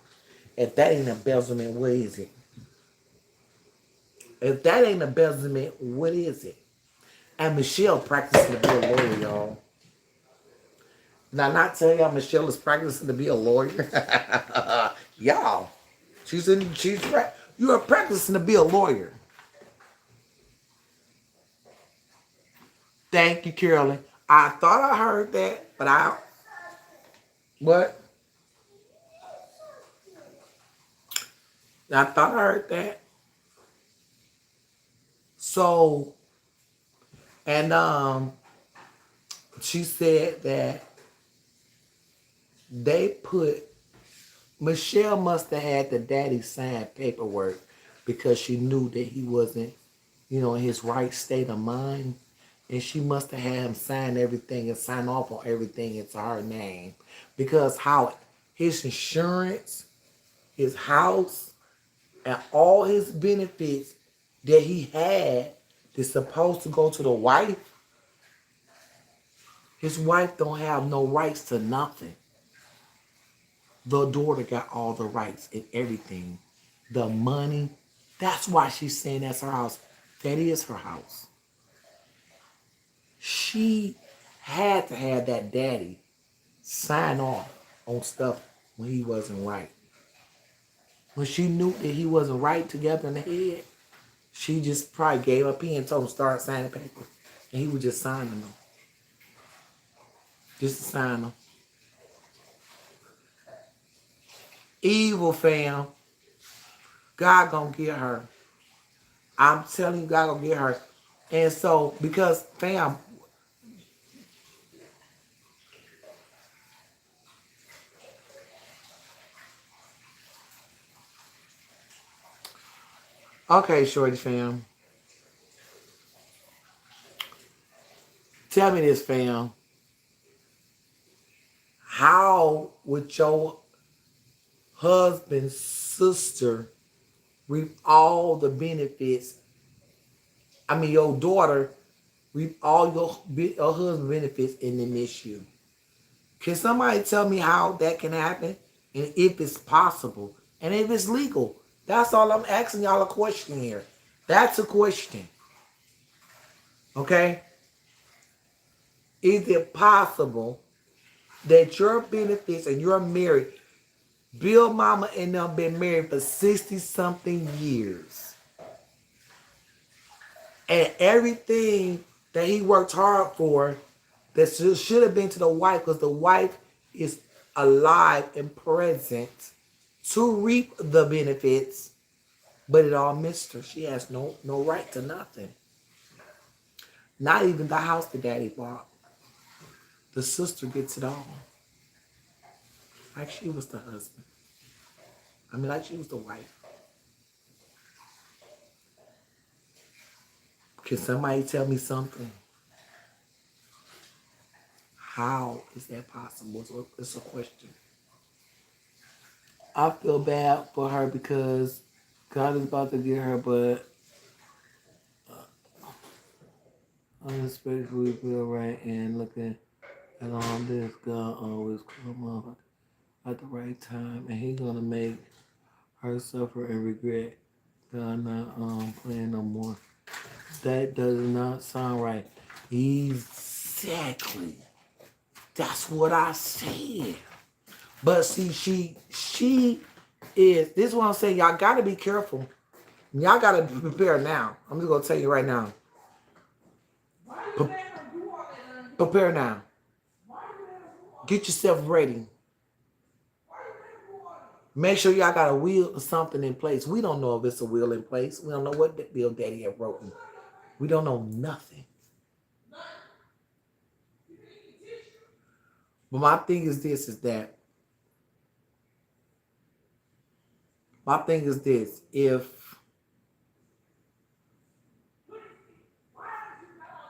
If that ain't embezzlement, what is it? If that ain't embezzlement, what is it? And Michelle practicing to be a lawyer, y'all. Now, not tell y'all Michelle is practicing to be a lawyer. Y'all, you are practicing to be a lawyer. Thank you, Carolyn. I thought I heard that, but what? I thought I heard that. So, and she said that they put Michelle must have had the daddy sign paperwork because she knew that he wasn't, in his right state of mind. And she must have had him sign everything and sign off on everything into her name. Because how his insurance, his house, and all his benefits that he had that's supposed to go to the wife, his wife don't have no rights to nothing. The daughter got all the rights and everything. The money. That's why she's saying that's her house. That is her house. She had to have that daddy sign off on stuff when he wasn't right. When she knew that he wasn't right together in the head, she just probably gave up pen and told him to start signing papers. And he was just signing them. Just to sign them. Evil, fam. God gonna get her. I'm telling you, God gonna get her. And so, because, fam, okay, shorty fam. Tell me this, fam. How would your husband's sister reap all the benefits? I mean, your daughter reap all your husband's benefits and then miss you. Can somebody tell me how that can happen? And if it's possible. And if it's legal. That's all I'm asking y'all a question here. That's a question. Okay? Is it possible that your benefits and you're married, Bill Mama and them been married for 60-something years, and everything that he worked hard for that should have been to the wife, because the wife is alive and present to reap the benefits, but it all missed her. She has no right to nothing. Not even the house the daddy bought. The sister gets it all. Like she was the husband. I mean, like she was the wife. Can somebody tell me something? How is that possible? It's a question. I feel bad for her because God is about to get her, but unexpectedly feel right and looking at all this, God always come up at the right time, and He's gonna make her suffer and regret. God not playing no more. That does not sound right. Exactly. That's what I said. But see, she is. This is what I'm saying. Y'all gotta be careful. Y'all gotta prepare now. I'm just gonna tell you right now. Prepare now. Get yourself ready. Make sure y'all got a will or something in place. We don't know if it's a will in place. We don't know what that Bill Daddy had wrote. We don't know nothing. But my thing is this,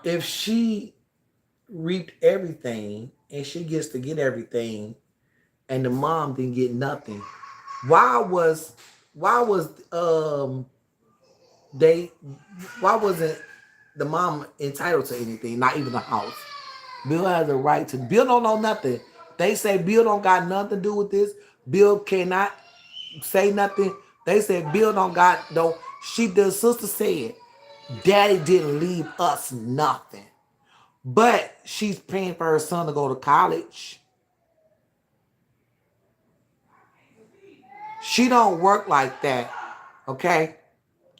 if she reaped everything and she gets to get everything and the mom didn't get nothing, why wasn't the mom entitled to anything, not even the house? Bill has a right to. Bill don't know nothing. They say Bill don't got nothing to do with this. Bill cannot say nothing. They said Bill don't got don't. The sister said, Daddy didn't leave us nothing, but she's paying for her son to go to college. She don't work like that, okay?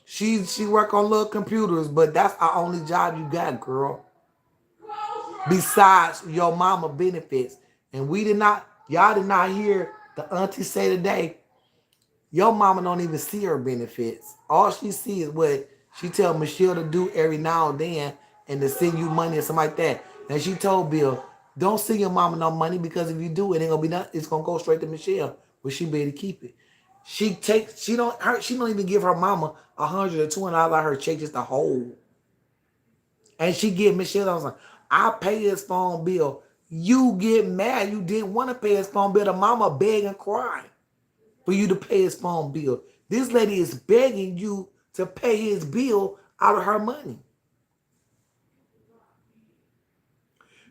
She work on little computers, but that's our only job you got, girl. Besides your mama benefits. And y'all did not hear the auntie say today, your mama don't even see her benefits. All she sees is what she tell Michelle to do every now and then and to send you money or something like that. And she told Bill, don't send your mama no money because if you do, it ain't gonna be nothing. It's gonna go straight to Michelle, but she better keep it. She don't even give her mama $100 or $200 out of her check just to hold. And she give Michelle, I was like, I pay his phone bill. You get mad. You didn't want to pay his phone bill. The mama beg and cry for you to pay his phone bill. This lady is begging you to pay his bill out of her money.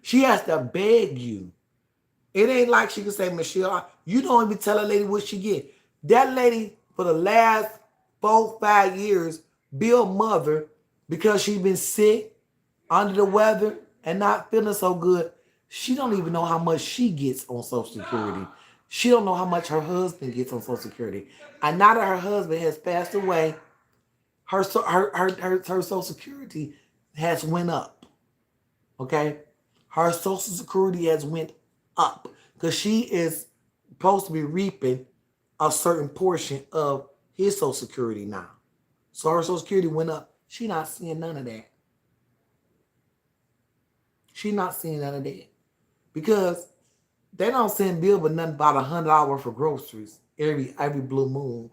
She has to beg you. It ain't like she can say, Michelle, you don't even tell a lady what she get. That lady, for the last 4-5 years, Bill mother, because she been sick, under the weather, and not feeling so good, she don't even know how much she gets on Social Security. She don't know how much her husband gets on Social Security. And now that her husband has passed away, her Social Security has went up. Okay? Her Social Security has went up because she is supposed to be reaping a certain portion of his Social Security now. So her Social Security went up. She not seeing none of that. She not seeing none of that. Because they don't send Bill but nothing about $100 worth of groceries every blue moon.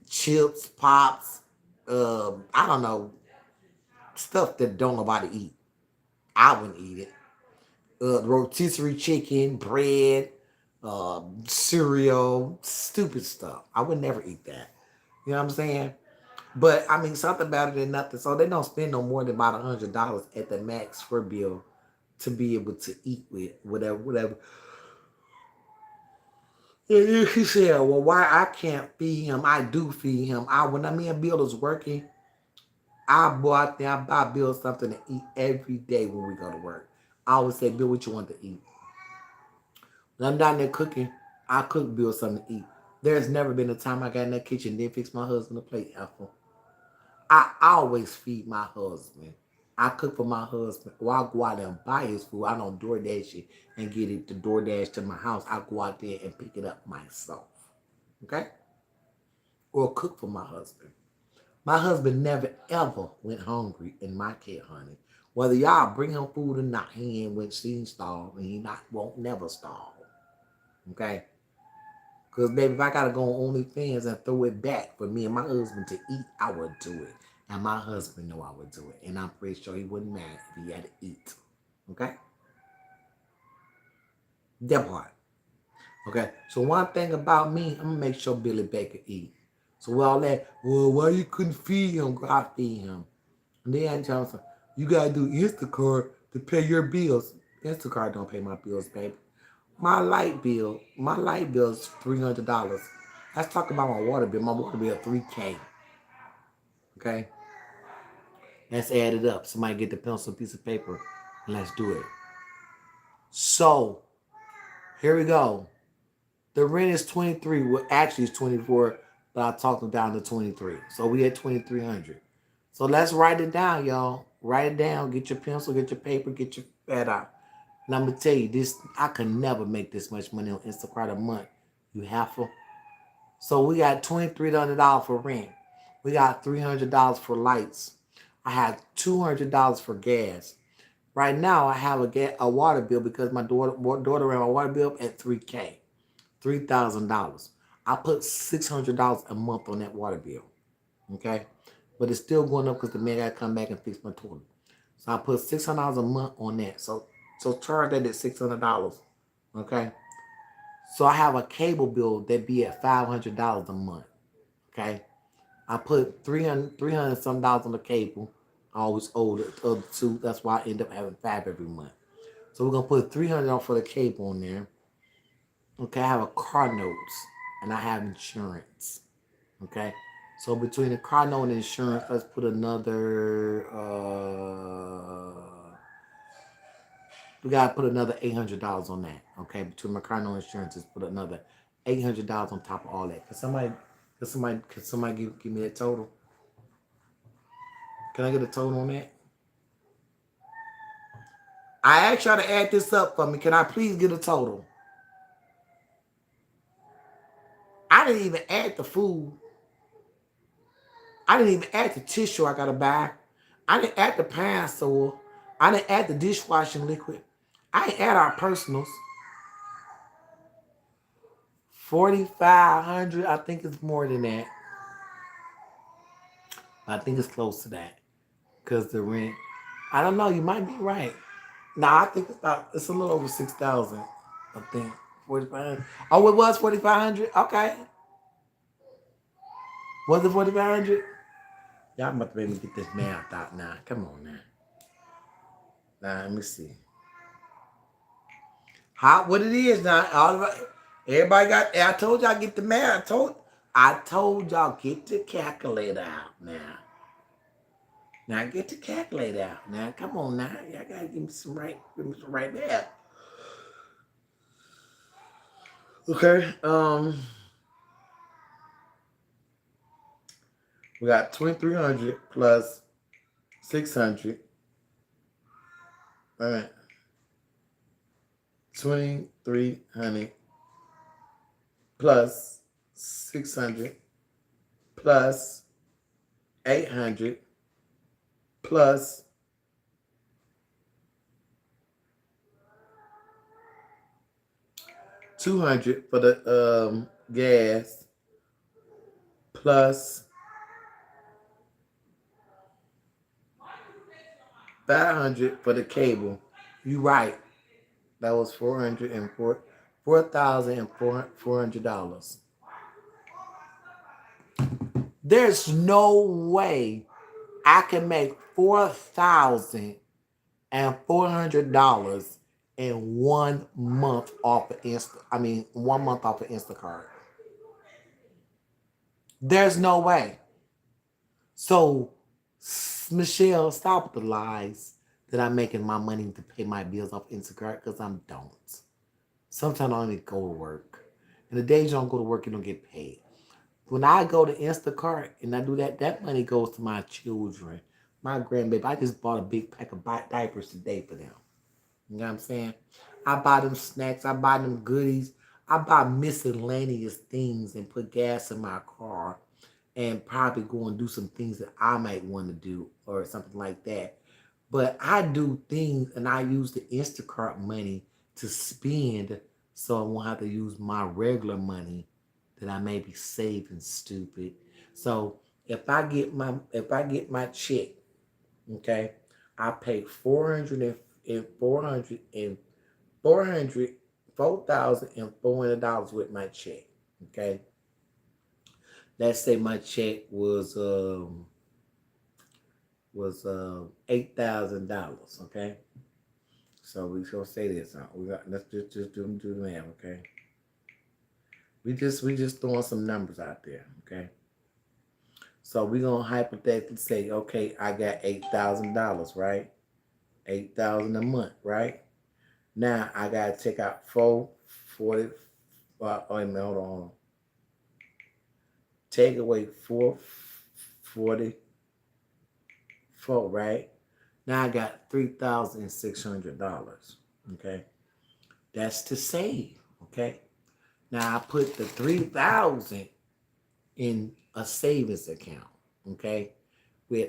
Chips, pops, I don't know, stuff that don't nobody eat. I wouldn't eat it. Rotisserie chicken, bread, cereal, stupid stuff. I would never eat that. You know what I'm saying? But I mean, something better than nothing. So they don't spend no more than about $100 at the max for Bill to be able to eat with whatever. And she said, well, why I can't feed him? I do feed him. When me and Bill is working, I go out there, I buy Bill something to eat every day when we go to work. I always say, Bill, what you want to eat? When I'm down there cooking, I cook Bill something to eat. There's never been a time I got in that kitchen and didn't fix my husband a plate, Ethel. I always feed my husband. I cook for my husband. Or I go out there and buy his food. I don't DoorDash it and get it to DoorDash to my house. I go out there and pick it up myself. Okay? Or cook for my husband. My husband never ever went hungry in my care, honey. Whether y'all bring him food or not, he ain't went seen starve and he won't never starve. Okay? Because, baby, if I got to go on OnlyFans and throw it back for me and my husband to eat, I would do it. And my husband know I would do it. And I'm pretty sure he wouldn't mind if he had to eat. Okay? That part. Okay? So one thing about me, I'm going to make sure Billy Baker eat. So with all that, well, why you couldn't feed him? I feed him. And then I tell him, you got to do Instacart to pay your bills. Instacart don't pay my bills, baby. My light bill is $300. Let's talk about my water bill. My water bill $3K. Okay? Let's add it up. Somebody get the pencil, piece of paper, and let's do it. So, here we go. The rent is 23. Well, actually it's 24, but I talked them down to 23. So we at 2,300. So let's write it down, y'all. Write it down. Get your pencil, get your paper, get your pad out. And I'm gonna tell you this, I could never make this much money on Instacart a month. You have to. So we got $2,300 for rent. We got $300 for lights. I have $200 for gas. Right now I have a water bill because my daughter ran my water bill at $3K. $3,000. I put $600 a month on that water bill. Okay? But it's still going up because the man got to come back and fix my toilet. So I put $600 a month on that. So charge that at $600. Okay? So I have a cable bill that be at $500 a month. Okay? I put $300 some dollars on the cable. I always owe the other two. That's why I end up having $5 every month. So we're gonna put $300 on for the cable on there. Okay, I have a car notes and I have insurance. Okay, so between the car note and insurance, let's put another. We gotta put another $800 on that. Okay, between my car note and insurance, let's put another $800 on top of all that. Can somebody give me that total? Can I get a total on that? I asked y'all to add this up for me. Can I please get a total? I didn't even add the food. I didn't even add the tissue I gotta buy. I didn't add the pan soil. I didn't add the dishwashing liquid. I didn't add our personals. 4,500. I think it's more than that. I think it's close to that. Because the rent. I don't know. You might be right. No, I think it's a little over 6,000. I think 4,500. Oh, it was 4,500. Okay. Was it 4,500? Y'all must make me get this math out now. Come on now. Now let me see. What it is now? Everybody got. I told y'all get the math. I told y'all get the calculator out now. Now get the calculator out. Now come on now. Y'all gotta give me some right math. Okay. We got 2,300 plus 600. All right. 2,300 plus 600 plus 800 plus 200 for the gas plus 500 for the cable. You right. That was $4,400. There's no way I can make $4,400 in 1 month off of 1 month off of Instacart. There's no way. So, Michelle, stop with the lies that I'm making my money to pay my bills off Instacart, because I don't. Sometimes I don't even go to work. And the days you don't go to work, you don't get paid. When I go to Instacart and I do that, that money goes to my children, my grandbaby. I just bought a big pack of diapers today for them. You know what I'm saying? I buy them snacks. I buy them goodies. I buy miscellaneous things and put gas in my car and probably go and do some things that I might want to do or something like that. But I do things and I use the Instacart money to spend so I won't have to use my regular money that I may be saving stupid. So if I get my check, okay, I pay $4,400 with my check. Okay. Let's say my check was $8,000. Okay. So we gonna say this. Let's just do the math. Okay. We just throwing some numbers out there. Okay. So we're gonna hypothetically say, okay, I got $8,000, right? 8,000 a month, right? Now I gotta take out 440. Wait a minute, hold on. Take away 444, right? Now I got $3,600. Okay, that's to save. Okay, now I put the 3,000 in a savings account. Okay,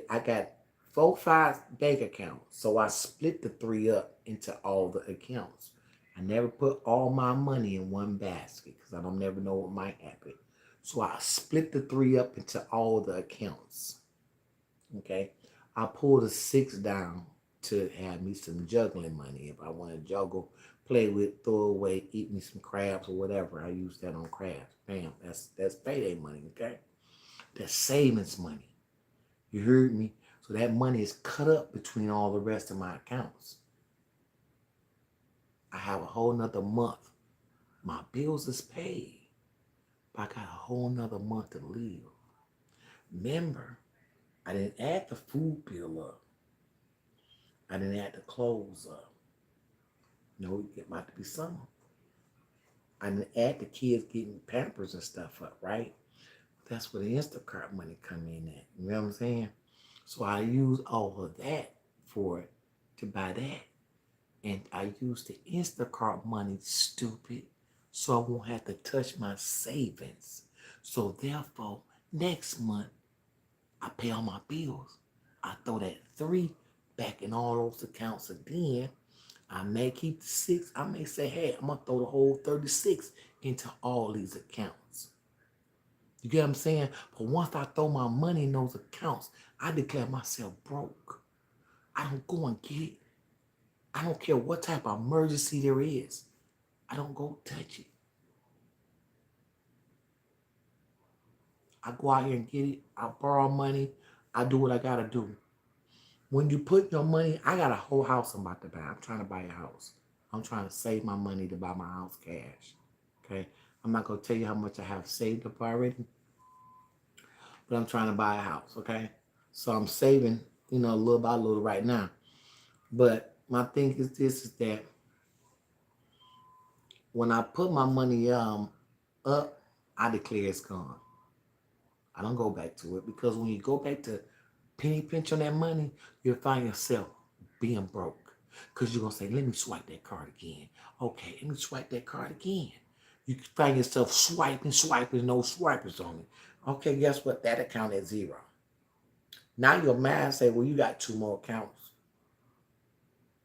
I got 4-5 bank accounts, so I split the 3 up into all the accounts. I never put all my money in one basket because I don't never know what might happen. So I split the 3 up into all the accounts. Okay, I pulled a 6 down to have me some juggling money. If I want to juggle, play with, throw away, eat me some crabs or whatever, I use that on crabs. Bam, that's payday money. Okay, that's savings money. You heard me? So that money is cut up between all the rest of my accounts. I have a whole nother month. My bills is paid. But I got a whole nother month to live. Remember, I didn't add the food bill up. I didn't add the clothes up. No, it might be summer. I didn't add the kids getting Pampers and stuff up, right? That's where the Instacart money come in at. You know what I'm saying? So I use all of that for it to buy that. And I use the Instacart money, stupid, so I won't have to touch my savings. So therefore, next month, I pay all my bills. I throw that 3 back in all those accounts again. I may keep the 6. I may say, hey, I'm going to throw the whole 36 into all these accounts. You get what I'm saying? But once I throw my money in those accounts, I declare myself broke. I don't go and get it. I don't care what type of emergency there is. I don't go touch it. I go out here and get it. I borrow money. I do what I got to do. When you put your money, I got a whole house I'm about to buy. I'm trying to buy a house. I'm trying to save my money to buy my house cash. Okay? I'm not going to tell you how much I have saved up already, but I'm trying to buy a house. Okay? So I'm saving, little by little right now. But my thing is this, is that when I put my money up, I declare it's gone. I don't go back to it, because when you go back to penny pinch on that money, you'll find yourself being broke. Because you're going to say, let me swipe that card again. Okay, let me swipe that card again. You find yourself swiping, no swipers on it. Okay, guess what? That account is 0. Now your mind say, well, you got 2 more accounts.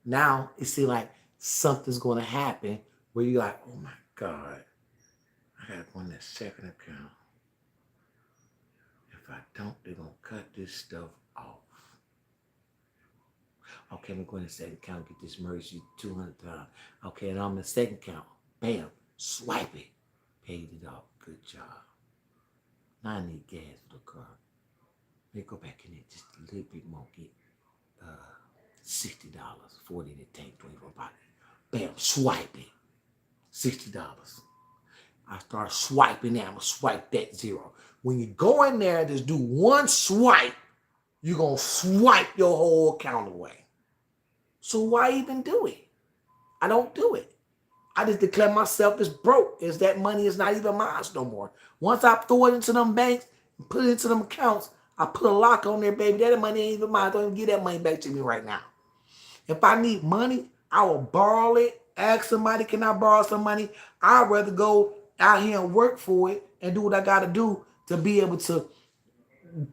Now it seems like something's going to happen where you're like, oh my God, I got to go in that second account. If I don't, they're going to cut this stuff off. Okay, I'm going to the second account, get this emergency $200. Okay, and I'm in the second account. Bam, swipe it. Paid it off. Good job. Now I need gas for the car. Let me go back in there just a little bit more. Get $60, 40 in the tank, 24 pocket. Bam, swipe it. $60. I start swiping that. I'm going to swipe that 0. When you go in there and just do one swipe, you're going to swipe your whole account away. So why even do it? I don't do it. I just declare myself as broke, as that money is not even mine no more. Once I throw it into them banks, put it into them accounts, I put a lock on there, baby. That money ain't even mine. Don't even give that money back to me right now. If I need money, I will borrow it. Ask somebody, can I borrow some money? I'd rather go out here and work for it and do what I got to do to be able to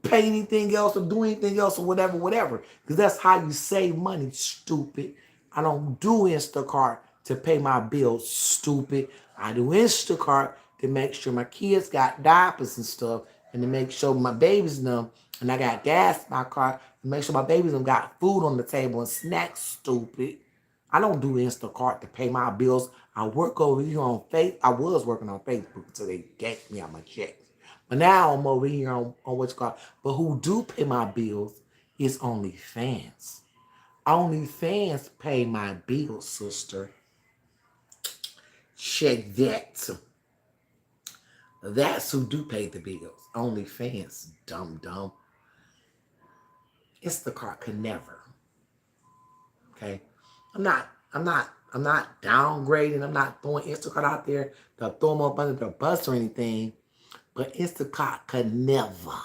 pay anything else or do anything else or whatever. Because that's how you save money, stupid. I don't do Instacart to pay my bills, stupid. I do Instacart to make sure my kids got diapers and stuff, and to make sure my babies them, and I got gas in my car, to make sure my babies them got food on the table and snacks, stupid. I don't do Instacart to pay my bills. I work over here on Facebook. I was working on Facebook until they ganked me out my checks. But now I'm over here on what's called. But who do pay my bills is OnlyFans. OnlyFans pay my bills, sister. Check that. That's who do pay the bills. OnlyFans, dumb. Instacart could never. Okay? I'm not downgrading. I'm not throwing Instacart out there to throw them up under the bus or anything. But Instacart could never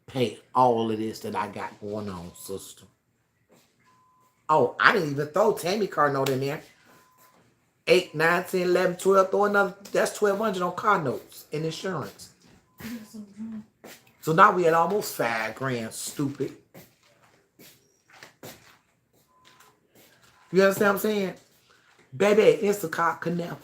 pay all of this that I got going on, sister. Oh, I didn't even throw Tammy car note in there. 8, 9, 10, 11, 12. Throw another. That's $1,200 on car notes and insurance. So now we at almost $5,000, stupid. You understand what I'm saying? Baby, Instacart could never.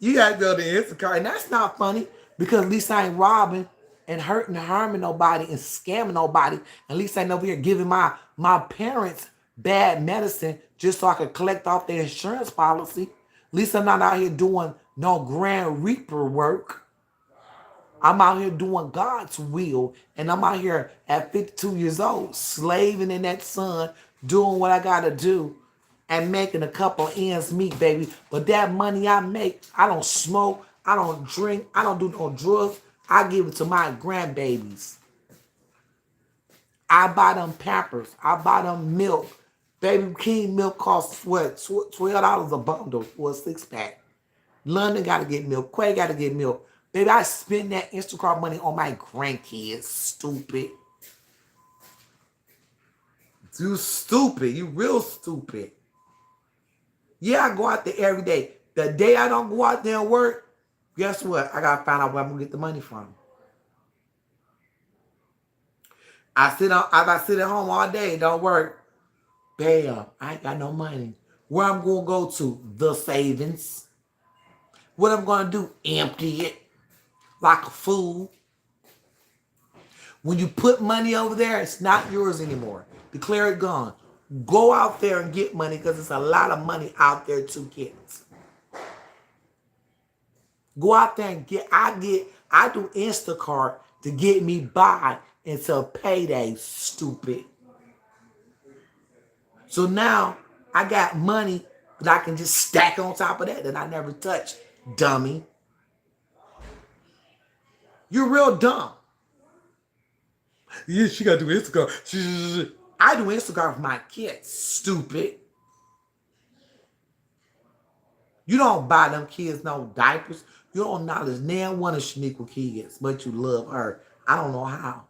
You gotta go to Instacart, and that's not funny, because at least I ain't robbing and hurting and harming nobody and scamming nobody. At least I ain't over here giving my parents bad medicine just so I could collect off their insurance policy. At least I'm not out here doing no Grand Reaper work. I'm out here doing God's will, and I'm out here at 52 years old, slaving in that sun, doing what I gotta do and making a couple ends meet, baby. But that money I make, I don't smoke, I don't drink, I don't do no drugs. I give it to my grandbabies. I buy them Pampers. I buy them milk. Baby King milk costs what? $12 a bundle for a 6-pack. London got to get milk. Quay got to get milk. Baby, I spend that Instacart money on my grandkids. Stupid. You stupid. You real stupid. Yeah, I go out there every day. The day I don't go out there and work, guess what? I got to find out where I'm going to get the money from. I sit at home all day, don't work. Bam, I ain't got no money. Where I'm going to go to? The savings. What I'm going to do? Empty it like a fool. When you put money over there, it's not yours anymore. Declare it gone. Go out there and get money because there's a lot of money out there to get. Go out there and get. I do Instacart to get me by until payday, stupid. So now I got money that I can just stack on top of that I never touch, dummy. You're real dumb. Yeah, she got to do Instacart. I do Instacart for my kids, stupid. You don't buy them kids no diapers. You don't acknowledge now one of Shaniqua kids, but you love her. I don't know how.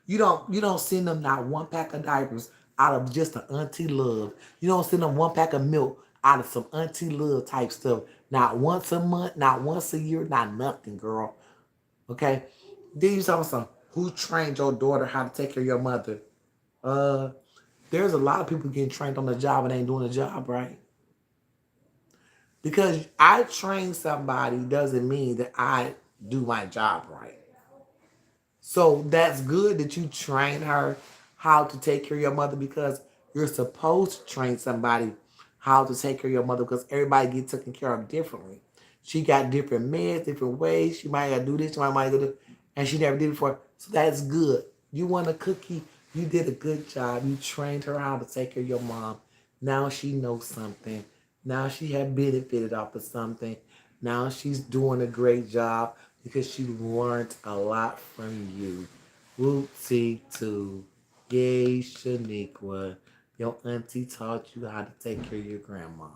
You don't send them not one pack of diapers out of just an auntie love. You don't send them one pack of milk out of some auntie love type stuff. Not once a month, not once a year, not nothing, girl. Okay? Then you talking something. Who trained your daughter how to take care of your mother? There's a lot of people getting trained on the job and ain't doing the job right. Because I train somebody doesn't mean that I do my job right. So that's good that you train her how to take care of your mother because you're supposed to train somebody how to take care of your mother because everybody gets taken care of differently. She got different meds, different ways. She might gotta do this, she might do this, and she never did it before. So that's good. You want a cookie, you did a good job. You trained her how to take care of your mom. Now she knows something. Now she had benefited off of something. Now she's doing a great job because she learned a lot from you. Whoopsie too. Yay, Shaniqua. Your auntie taught you how to take care of your grandma.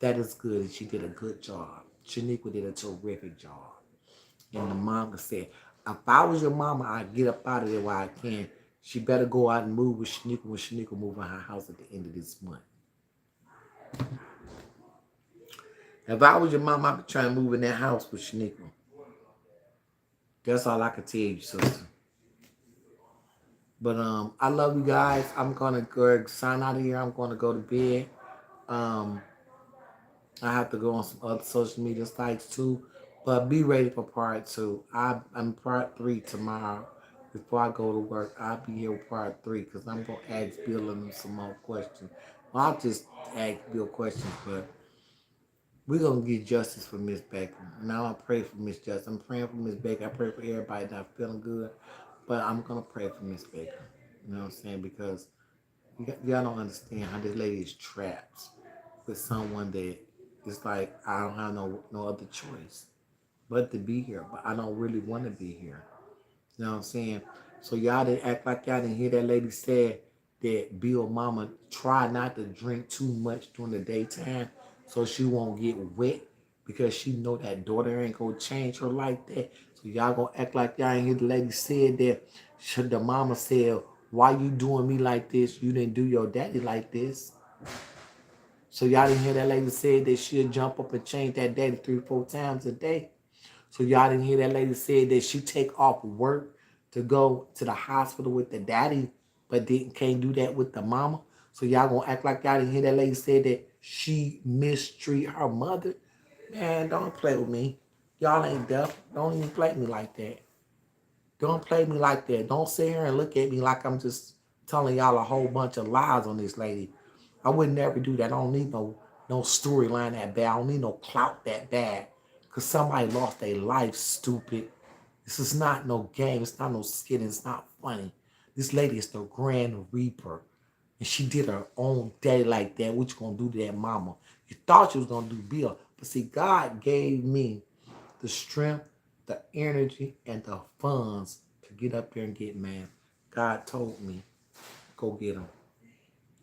That is good, and she did a good job. Shaniqua did a terrific job. And the mama said, if I was your mama, I'd get up out of there while I can. She better go out and move with Shaniqua when Shaniqua move in her house at the end of this month. If I was your mom, I'd be trying to move in that house with Shaniqua. That's all I can tell you, sister. But I love you guys. I'm gonna go sign out of here. I'm gonna go to bed. I have to go on some other social media sites too. But be ready for part 2. I'm part 3 tomorrow. Before I go to work, I'll be here with part 3 because I'm gonna ask Bill and them some more questions. Well, I'll just ask Bill questions, but we're going to get justice for Miss Baker. Now I pray for Miss Justice. I'm praying for Miss Baker. I pray for everybody not feeling good. But I'm going to pray for Miss Baker. You know what I'm saying? Because y'all don't understand how this lady is trapped with someone that it's like, I don't have no other choice but to be here. But I don't really want to be here. You know what I'm saying? So y'all didn't act like y'all didn't hear that lady say that Bill mama try not to drink too much during the daytime so she won't get wet because she know that daughter ain't gonna change her like that. So y'all gonna act like y'all ain't hear the lady said that. Should the mama said, why you doing me like this? You didn't do your daddy like this. So y'all didn't hear that lady said that she'll jump up and change that daddy 3-4 times a day. So y'all didn't hear that lady said that she take off work to go to the hospital with the daddy, but can't do that with the mama. So y'all gonna act like y'all didn't hear that lady say that she mistreat her mother. Man, don't play with me. Y'all ain't deaf. Don't even play me like that. Don't play me like that. Don't sit here and look at me like I'm just telling y'all a whole bunch of lies on this lady. I would never do that. I don't need no storyline that bad. I don't need no clout that bad. Because somebody lost their life, stupid. This is not no game. It's not no skit. It's not funny. This lady is the Grand Reaper. And she did her own daddy like that. What you gonna do to that mama? You thought you was gonna do Bill. But see, God gave me the strength, the energy, and the funds to get up there and get mad. God told me, go get him.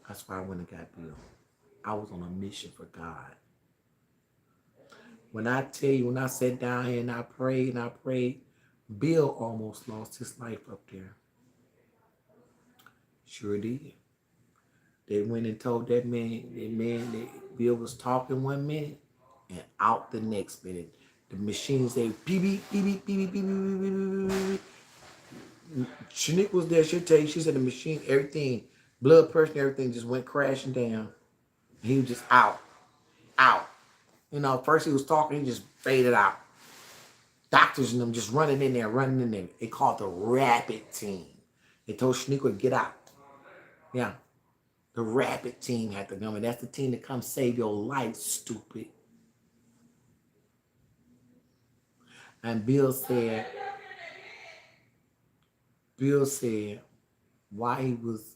That's why I went and got Bill. I was on a mission for God. When I tell you, when I sat down here and I prayed, Bill almost lost his life up there. Sure did. They went and told that that Bill was talking 1 minute and out the next minute. The machine said beep beep beep beep beep beep beep beep beep beep. Shanique was there. She'll tell you. She said the machine, everything, blood pressure, everything just went crashing down. He was just out. You know, first he was talking, he just faded out. Doctors and them just running in there. They called the rapid team. They told Shaniqua to get out. Yeah. The rapid team had to come, and that's the team that comes save your life, stupid. And Bill said, why he was,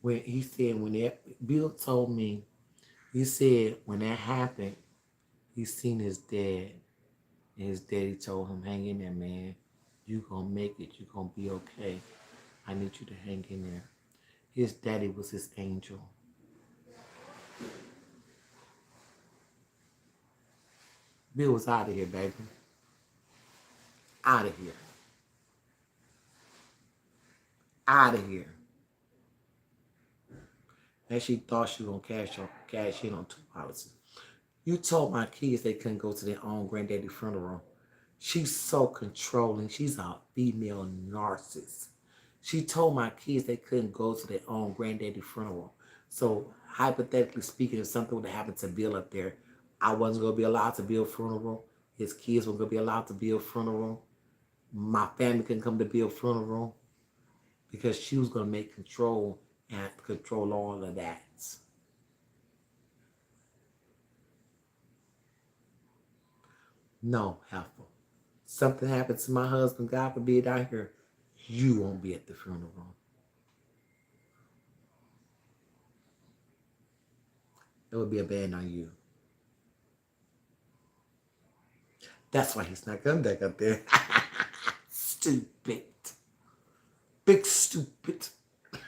when he said, Bill told me, he said when that happened, he seen his dad, and his daddy told him, hang in there, man. You gonna make it. You gonna be okay. I need you to hang in there. His daddy was his angel. Bill was out of here, baby. Out of here. Out of here. And she thought she was going to cash in on 2 policies. You told my kids they couldn't go to their own granddaddy funeral. She's so controlling. She's a female narcissist. She told my kids they couldn't go to their own granddaddy funeral. So hypothetically speaking, if something would have happened to Bill up there, I wasn't going to be allowed to Bill's funeral. His kids weren't going to be allowed to Bill's funeral. My family couldn't come to Bill's funeral because she was going to make control and control all of that. No, Heifer. Something happens to my husband, God forbid, out here, you won't be at the funeral. It would be a ban on you. That's why he's not coming back up there. Stupid. Big stupid.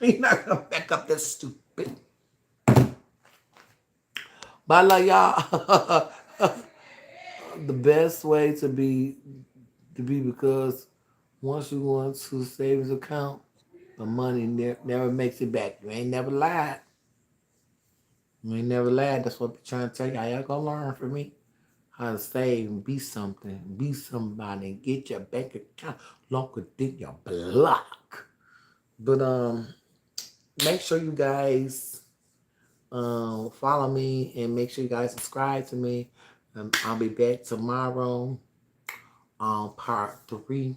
He's not coming back up there, stupid. But I love y'all. The best way to be because once you go into a savings account, the money never makes it back. You ain't never lied. You ain't never lied. That's what I'm trying to tell y'all. Y'all gonna learn from me how to save and be something, be somebody, and get your bank account longer than your block. But make sure you guys follow me and make sure you guys subscribe to me. I'll be back tomorrow on part 3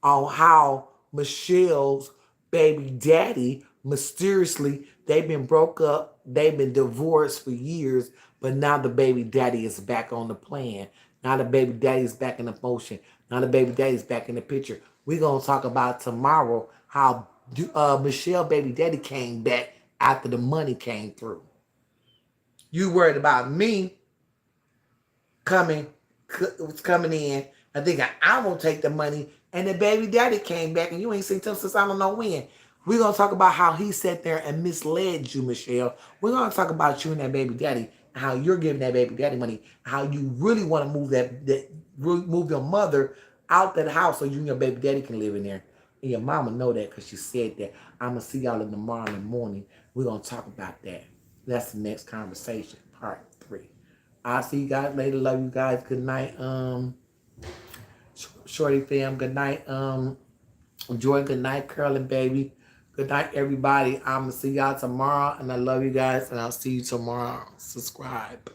on how Michelle's baby daddy mysteriously, they've been broke up, they've been divorced for years, but now the baby daddy is back on the plan. Now the baby daddy is back in the motion. Now the baby daddy is back in the picture. We're going to talk about tomorrow how Michelle baby daddy came back after the money came through. You worried about me coming in. I think I won't take the money. And the baby daddy came back and you ain't seen him since I don't know when. We're going to talk about how he sat there and misled you, Michelle. We're going to talk about you and that baby daddy, how you're giving that baby daddy money, how you really want to move your mother out that house so you and your baby daddy can live in there. And your mama know that because she said that. I'm going to see y'all in tomorrow morning. We're going to talk about that. That's the next conversation, part 3. I'll see you guys later. Love you guys. Good night. Shorty fam. Good night. Joy. Good night, Curling baby. Good night, everybody. I'm gonna see y'all tomorrow, and I love you guys, and I'll see you tomorrow. Subscribe.